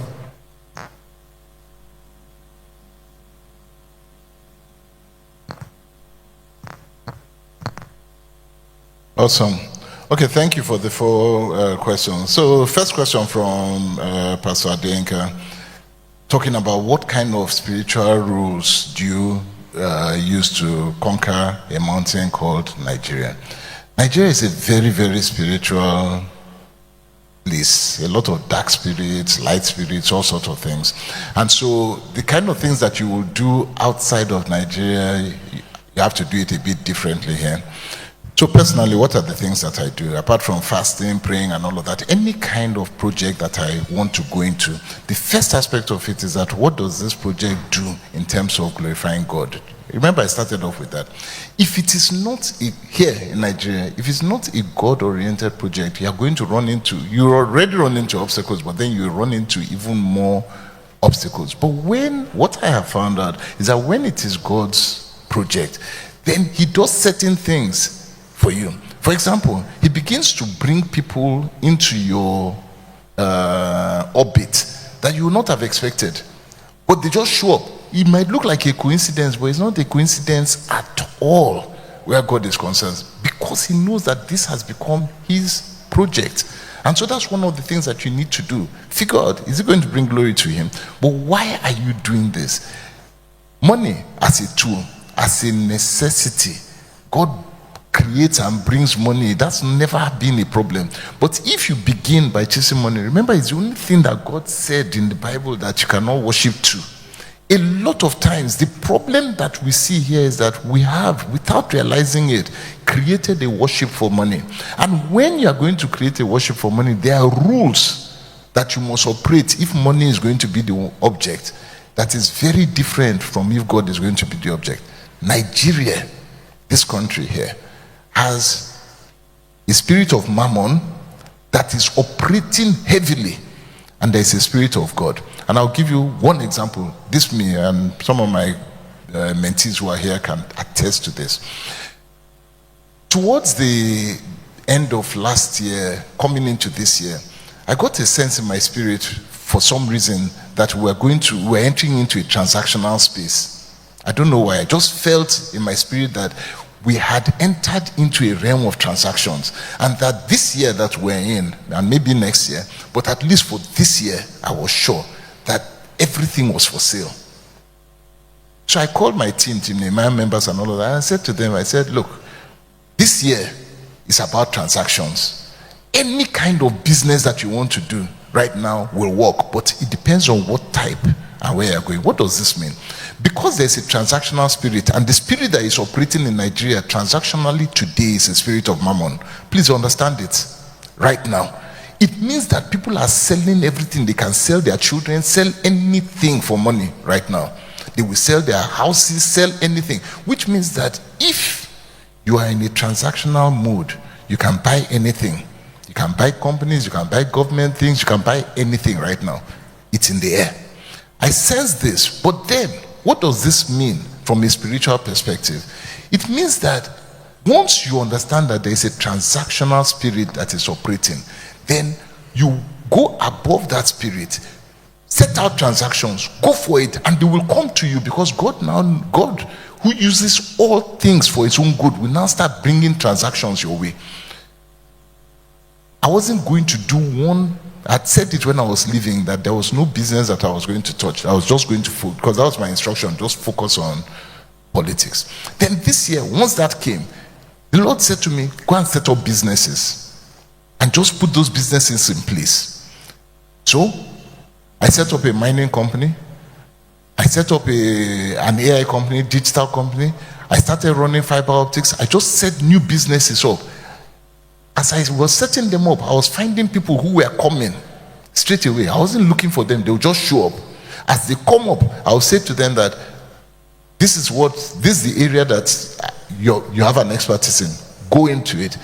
Awesome. Okay, thank you for the four questions. So, first question from Pastor Adenka, talking about what kind of spiritual rules do you use to conquer a mountain called Nigeria. Nigeria is a very, very spiritual place. A lot of dark spirits, light spirits, all sorts of things. And so, the kind of things that you will do outside of Nigeria, you have to do it a bit differently here. So personally, what are the things that I do? Apart from fasting, praying, and all of that, any kind of project that I want to go into, the first aspect of it is that what does this project do in terms of glorifying God? Remember, I started off with that. If it is not here in Nigeria, if it's not a God-oriented project, you already run into obstacles, but then you run into even more obstacles. But what I have found out is that when it is God's project, then He does certain things for you. For example, He begins to bring people into your orbit that you would not have expected, but they just show up. It might look like a coincidence, but it's not a coincidence at all where God is concerned, because He knows that this has become His project. And so that's one of the things that you need to do. Figure out, is it going to bring glory to Him? But why are you doing this? Money as a tool, as a necessity. God creates and brings money. That's never been a problem. But if you begin by chasing money, remember, it's the only thing that God said in the Bible that you cannot worship to. A lot of times, the problem that we see here is that we have, without realizing it, created a worship for money. And when you are going to create a worship for money, there are rules that you must operate if money is going to be the object, that is very different from if God is going to be the object. Nigeria, this country here, has a spirit of mammon that is operating heavily, and there is a spirit of God. And I'll give you one example. This me and some of my mentees who are here can attest to this. Towards the end of last year, coming into this year, I got a sense in my spirit for some reason that we're entering into a transactional space. I don't know why. I just felt in my spirit that we had entered into a realm of transactions, and that this year that we're in, and maybe next year, but at least for this year, I was sure that everything was for sale. So I called my team Nehemiah members and all of that, and I said to them, I said, look, this year is about transactions. Any kind of business that you want to do right now will work, but it depends on what type and where you're going. What does this mean? Because there's a transactional spirit, and the spirit that is operating in Nigeria transactionally today is a spirit of mammon. Please understand it right now. It means that people are selling everything. They can sell their children, sell anything for money right now. They will sell their houses, sell anything, which means that if you are in a transactional mode, you can buy anything. You can buy companies, you can buy government things, you can buy anything right now. It's in the air. I sense this, but then what does this mean from a spiritual perspective? It means that once you understand that there is a transactional spirit that is operating, then you go above that spirit, set out transactions, go for it, and they will come to you, because God who uses all things for his own good will now start bringing transactions your way. I wasn't going to do one. I'd said it when I was leaving that there was no business that I was going to touch. I was just going to focus, because that was my instruction, just focus on politics. Then this year, once that came, the Lord said to me, go and set up businesses and just put those businesses in place. So I set up a mining company. I set up an AI company, digital company. I started running fiber optics. I just set new businesses up. As I was setting them up, I was finding people who were coming straight away. I wasn't looking for them. They would just show up. As they come up, I would say to them that this is the area that you have an expertise in. Go into it.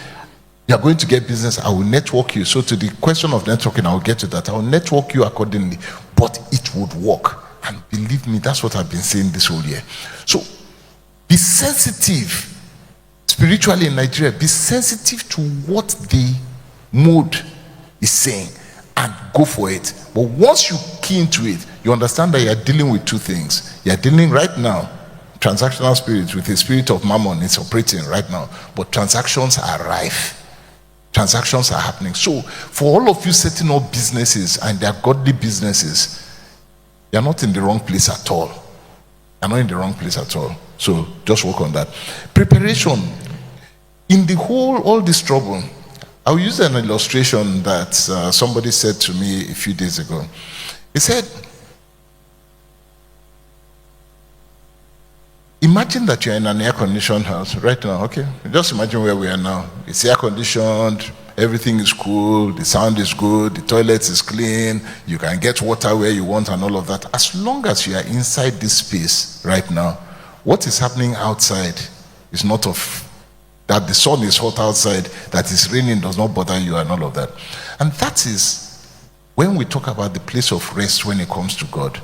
You are going to get business. I will network you. So to the question of networking, I will get to that. I will network you accordingly. But it would work. And believe me, that's what I've been saying this whole year. So be sensitive. Spiritually in Nigeria, be sensitive to what the mood is saying and go for it. But once you key into it, you understand that you are dealing with two things. You are dealing right now, transactional spirits, with a spirit of mammon. It's operating right now. But transactions are rife. Transactions are happening. So for all of you setting up businesses, and they are godly businesses, you are not in the wrong place at all. You are not in the wrong place at all. So just work on that. Preparation. In the all this trouble, I'll use an illustration that somebody said to me a few days ago. He said, imagine that you're in an air-conditioned house right now, okay? Just imagine where we are now. It's air-conditioned, everything is cool, the sound is good, the toilet is clean, you can get water where you want and all of that. As long as you are inside this space right now, what is happening outside is not of that. The sun is hot outside, that is raining does not bother you and all of that. And that is when we talk about the place of rest when it comes to God.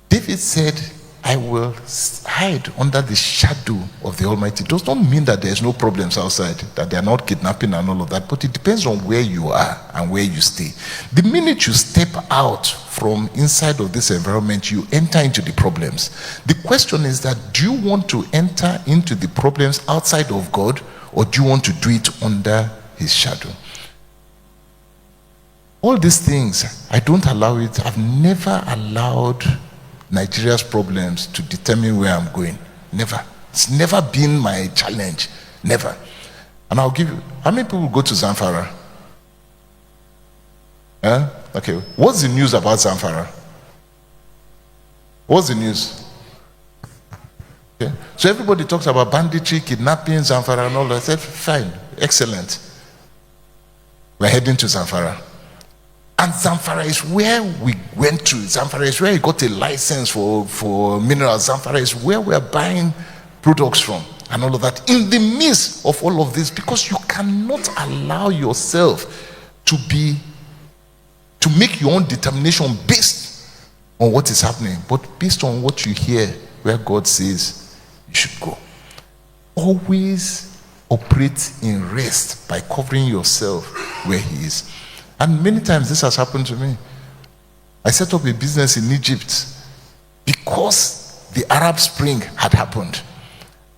David said, I will hide under the shadow of the Almighty. It does not mean that there's no problems outside, that they are not kidnapping and all of that, but it depends on where you are and where you stay. The minute you step out from inside of this environment, you enter into the problems. The question is that, do you want to enter into the problems outside of God, or do you want to do it under his shadow? All these things, I don't allow it. I've never allowed Nigeria's problems to determine where I'm going. Never. It's never been my challenge. Never. And I'll give you, how many people go to Zamfara? Okay. What's the news about Zamfara? What's the news? Okay. So everybody talks about banditry, kidnapping, Zamfara and all that. I said, fine, excellent. We're heading to Zamfara. And Zamfara is where we went to. Zamfara is where he got a license for minerals. Zamfara is where we are buying products from and all of that. In the midst of all of this, because you cannot allow yourself to make your own determination based on what is happening, but based on what you hear where God says you should go. Always operate in rest by covering yourself where he is. And many times this has happened to me. I set up a business in Egypt because the Arab Spring had happened.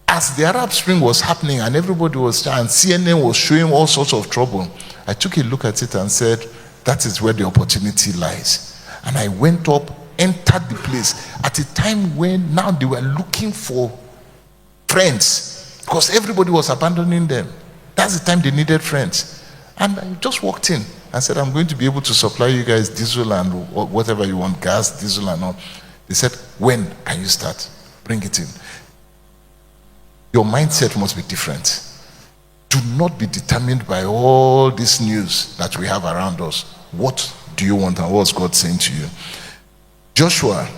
As the Arab Spring was happening and everybody was trying, and CNN was showing all sorts of trouble, I took a look at it and said, that is where the opportunity lies. And I went up, entered the place at a time when now they were looking for friends because everybody was abandoning them. That's the time they needed friends. And I just walked in. I said, I'm going to be able to supply you guys diesel and whatever you want, gas, diesel and all. They said, when can you start? Bring it in. Your mindset must be different. Do not be determined by all this news that we have around us. What do you want and what's God saying to you? Joshua,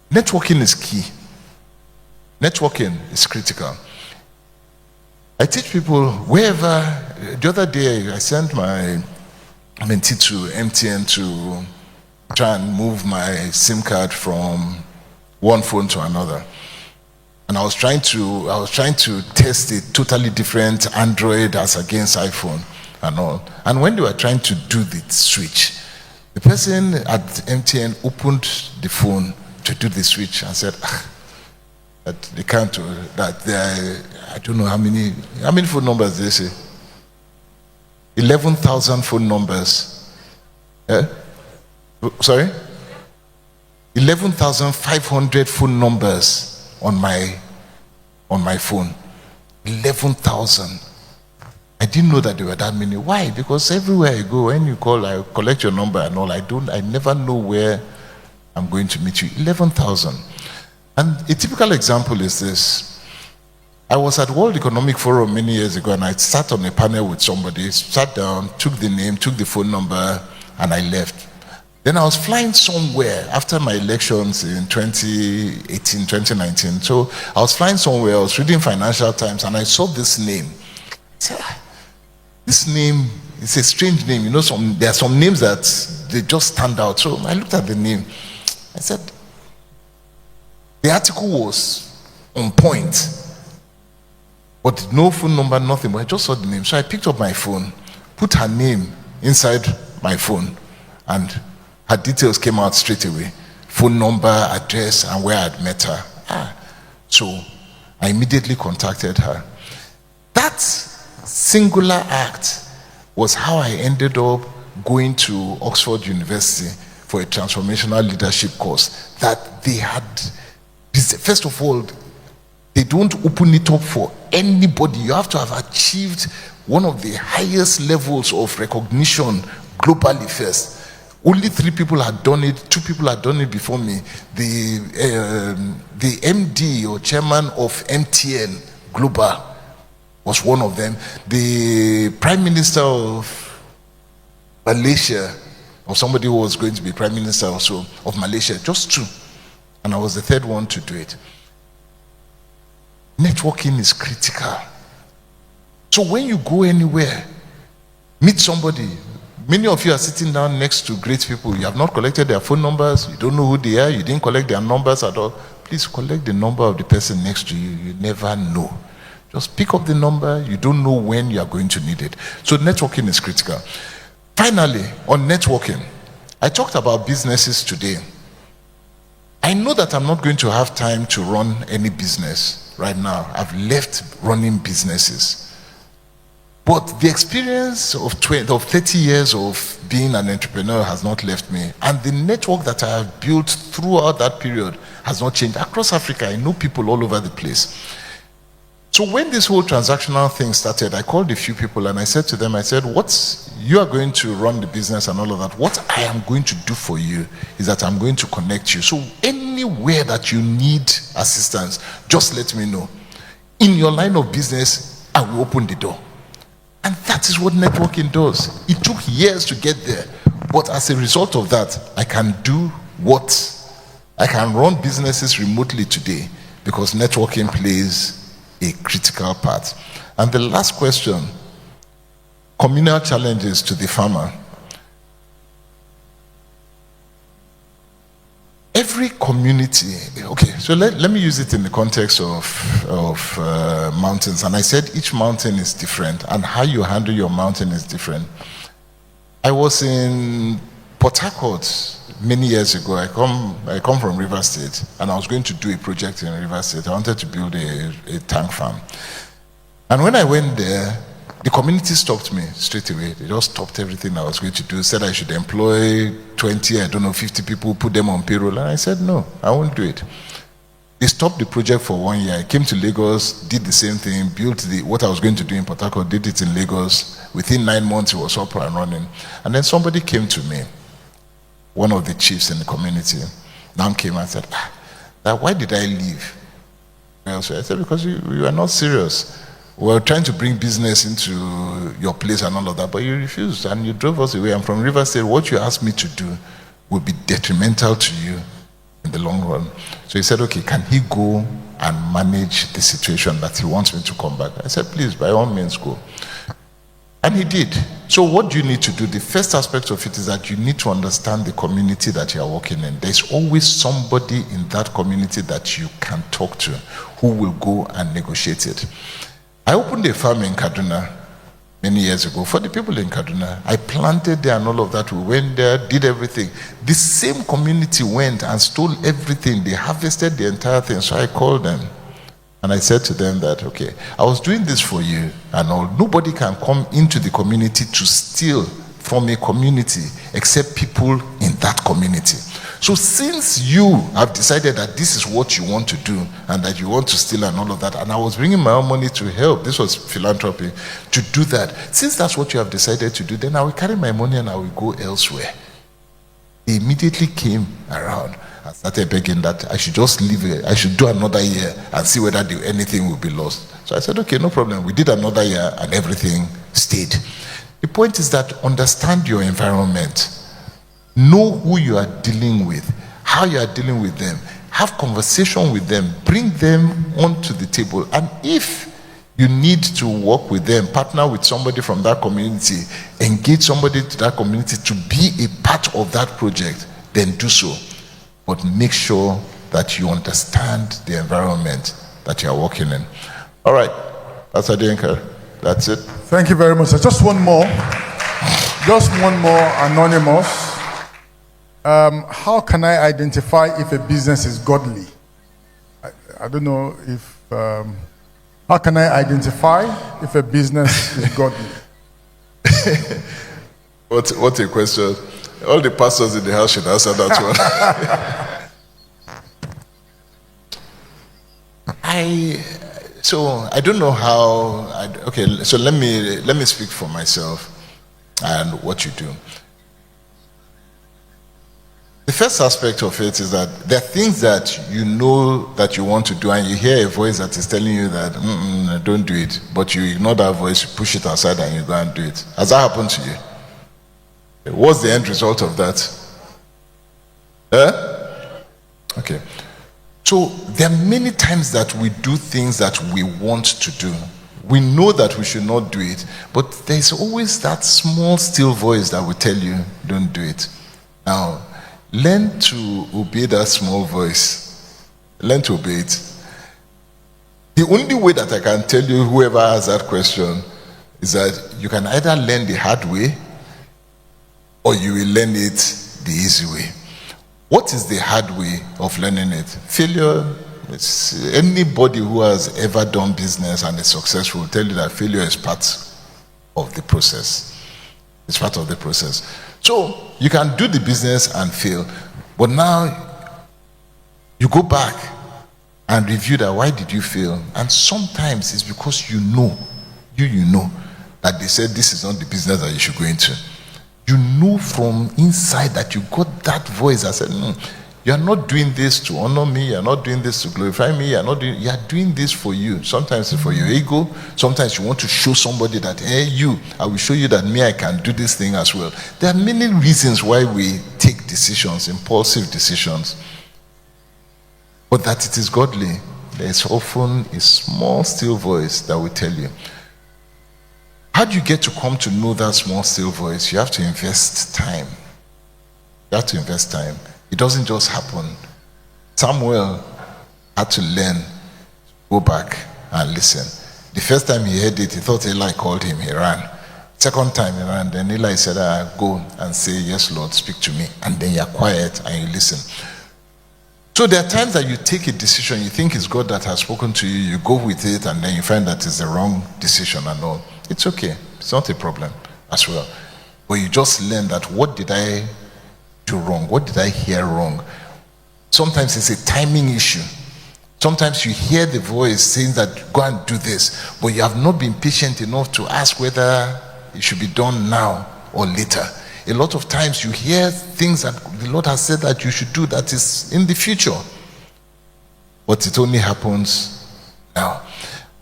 networking is key. Networking is critical. I teach people wherever. The other day I sent my mentee to MTN to try and move my SIM card from one phone to another. And I was trying to test a totally different Android as against iPhone and all. And when they were trying to do the switch, the person at MTN opened the phone to do the switch and said, that they can't do that. I don't know how many phone numbers they say. 11,000 phone numbers. Sorry? 11,500 phone numbers on my phone. 11,000. I didn't know that there were that many. Why? Because everywhere I go, when you call, I collect your number and all. I never know where I'm going to meet you. 11,000. And a typical example is this. I was at World Economic Forum many years ago and I sat on a panel with somebody, sat down, took the name, took the phone number, and I left. Then I was flying somewhere after my elections in 2018, 2019. So I was flying somewhere, I was reading Financial Times, and I saw this name. I said, this name is a strange name. You know, there are some names that they just stand out. So I looked at the name. I said, the article was on point. But no phone number, nothing. But I just saw the name. So I picked up my phone, put her name inside my phone, and her details came out straight away. Phone number, address, and where I'd met her. So I immediately contacted her. That singular act was how I ended up going to Oxford University for a transformational leadership course. That they had, first of all, they don't open it up for anybody. You have to have achieved one of the highest levels of recognition globally first. Only 3 people had done it. 2 people had done it before me. The MD or chairman of MTN Global was one of them. The prime minister of Malaysia, or somebody who was going to be prime minister also of Malaysia, just 2. And I was the 3rd one to do it. Networking is critical. So when you go anywhere, meet somebody. Many of you are sitting down next to great people. You have not collected their phone numbers. You don't know who they are. You didn't collect their numbers at all. Please collect the number of the person next to you. You never know. Just pick up the number. You don't know when you are going to need it. So networking is critical. Finally, on networking, I talked about businesses today. I know that I'm not going to have time to run any business right now. I've left running businesses. But the experience of 30 years of being an entrepreneur has not left me. And the network that I have built throughout that period has not changed. Across Africa, I know people all over the place. So when this whole transactional thing started, I called a few people and I said to them, you are going to run the business and all of that. What I am going to do for you is that I'm going to connect you. So anywhere that you need assistance, just let me know. In your line of business, I will open the door. And that is what networking does. It took years to get there, But as a result of that, I can run businesses remotely today because networking plays a critical part. And the last question, communal challenges to the farmer. Every community, okay, so let me use it in the context of mountains. And I said each mountain is different, and how you handle your mountain is different. I was in Port Harcourt many years ago. I come from River State, and I was going to do a project in River State. I wanted to build a tank farm. And when I went there, the community stopped me straight away. They just stopped everything I was going to do, said I should employ 50 people, put them on payroll. And I said, no, I won't do it. They stopped the project for 1 year. I came to Lagos, did the same thing, built what I was going to do in Port Harcourt, did it in Lagos. Within 9 months, it was up and running. And then somebody came to me, one of the chiefs in the community, now came and said, why did I leave? I said, because you are not serious. We were trying to bring business into your place and all of that, but you refused and you drove us away. And from River State, what you asked me to do will be detrimental to you in the long run. So he said, okay, can he go and manage the situation that he wants me to come back? I said, please, by all means, go. And he did. So what do you need to do? The first aspect of it is that you need to understand the community that you are working in. There's always somebody in that community that you can talk to who will go and negotiate it. I opened a farm in Kaduna many years ago for the people in Kaduna. I planted there and all of that. We went there, did everything. The same community went and stole everything. They harvested the entire thing. So I called them and I said to them that, okay, I was doing this for you and all. Nobody can come into the community to steal from a community except people in that community. So since you have decided that this is what you want to do and that you want to steal and all of that, and I was bringing my own money to help, this was philanthropy, to do that. Since that's what you have decided to do, then I will carry my money and I will go elsewhere. They immediately came around and started begging that I should just leave it, I should do another year and see whether anything will be lost. So I said, okay, no problem. We did another year and everything stayed. The point is that understand your environment. Know who you are dealing with, how you are dealing with them, have conversation with them, bring them onto the table. And if you need to work with them, partner with somebody from that community, engage somebody to that community to be a part of that project, then do so. But make sure that you understand the environment that you are working in. All right, Pastor Denker, that's it. Thank you very much. Just one more, anonymous. How can I identify if a business is godly? I don't know if, how can I identify if a business is godly? What a question. All the pastors in the house should answer that one. I don't know how, okay, so let me speak for myself and what you do. The first aspect of it is that there are things that you know that you want to do and you hear a voice that is telling you that don't do it, but you ignore that voice, you push it aside and you go and do it. Has that happened to you? What's the end result of that? Okay. So there are many times that we do things that we want to do. We know that we should not do it, but there's always that small still voice that will tell you don't do it. Now, learn to obey that small voice. Learn to obey it. The only way that I can tell you, whoever has that question, is that you can either learn the hard way or you will learn it the easy way. What is the hard way of learning it? Failure. Anybody who has ever done business and is successful will tell you that failure is part of the process. It's part of the process. So you can do the business and fail, but now you go back and review that. Why did you fail? And sometimes it's because you know that they said this is not the business that you should go into. You know from inside that you got that voice that said, You are not doing this to honor me, you are not doing this to glorify me, you are doing this for you. Sometimes it's for your ego, sometimes you want to show somebody that, hey, I will show you that me, I can do this thing as well. There are many reasons why we take decisions, impulsive decisions. But that it is godly, there is often a small, still voice that will tell you. How do you get to come to know that small, still voice? You have to invest time. You have to invest time. It doesn't just happen. Samuel had to learn, go back and listen. The first time he heard it, he thought Eli called him, he ran. Second time he ran, then Eli said, go and say, yes, Lord, speak to me. And then you're quiet and you listen. So there are times that you take a decision, you think it's God that has spoken to you, you go with it, and then you find that it's the wrong decision and all. It's okay. It's not a problem as well. But you just learn that, what did I do wrong? What did I hear wrong? Sometimes it's a timing issue. Sometimes you hear the voice saying that go and do this, but you have not been patient enough to ask whether it should be done now or later. A lot of times you hear things that the Lord has said that you should do that is in the future, but it only happens now.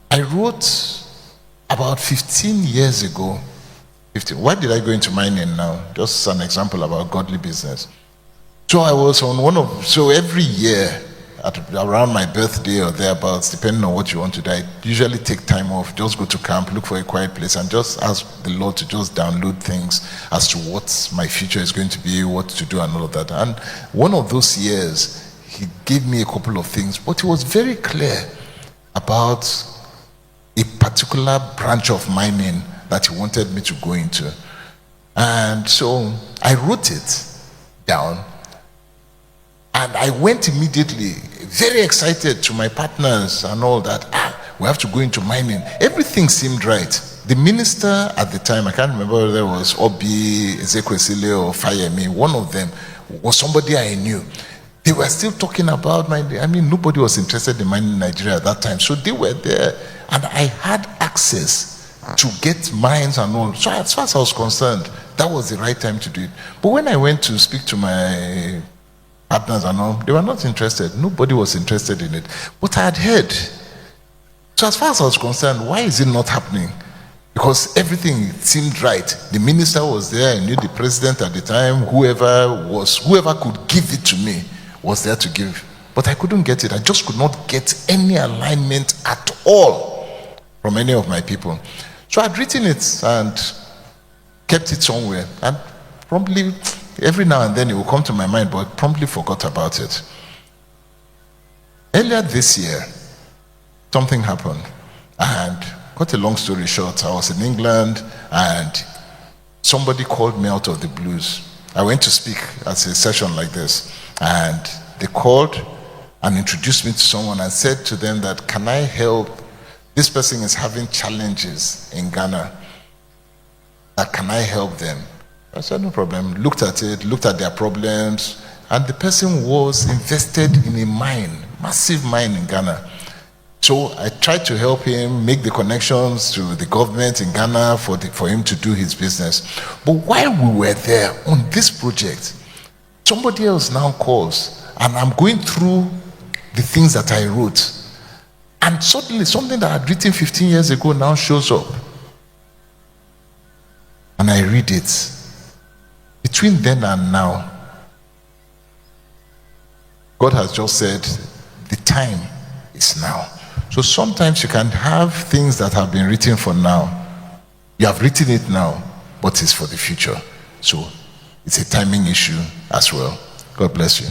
I wrote about 15 years ago. Why did I go into mining now? Just an example about godly business. So I was on so every year around my birthday or thereabouts, depending on what you want to do, I usually take time off, just go to camp, look for a quiet place, and just ask the Lord to just download things as to what my future is going to be, what to do, and all of that. And one of those years, he gave me a couple of things, but he was very clear about a particular branch of mining that he wanted me to go into. And so I wrote it down, and I went immediately, very excited, to my partners and all that. We have to go into mining. Everything seemed right. The minister at the time, I can't remember whether it was Obi, Ezekwesili, or Fayemi, one of them was somebody I knew. They were still talking about mining. I mean, nobody was interested in mining in Nigeria at that time. So they were there, and I had access to get mines and all. So as far as I was concerned, that was the right time to do it. But when I went to speak to my partners and all, they were not interested. Nobody was interested in it. But I had heard. So as far as I was concerned, why is it not happening? Because everything seemed right. The minister was there, I knew the president at the time, whoever could give it to me was there to give. But I couldn't get it. I just could not get any alignment at all from any of my people. So I'd written it and kept it somewhere. And promptly, every now and then it will come to my mind, but promptly forgot about it. Earlier this year, something happened. And cut a long story short, I was in England and somebody called me out of the blues. I went to speak at a session like this, and they called and introduced me to someone and said to them that, can I help? This person is having challenges in Ghana. Can I help them? I said, no problem. Looked at it, looked at their problems, and the person was invested in a mine, massive mine in Ghana. So I tried to help him make the connections to the government in Ghana for him to do his business. But while we were there on this project, somebody else now calls, and I'm going through the things that I wrote. And suddenly something that I had written 15 years ago now shows up. And I read it. Between then and now, God has just said, the time is now. So sometimes you can have things that have been written for now. You have written it now, but it's for the future. So it's a timing issue as well. God bless you.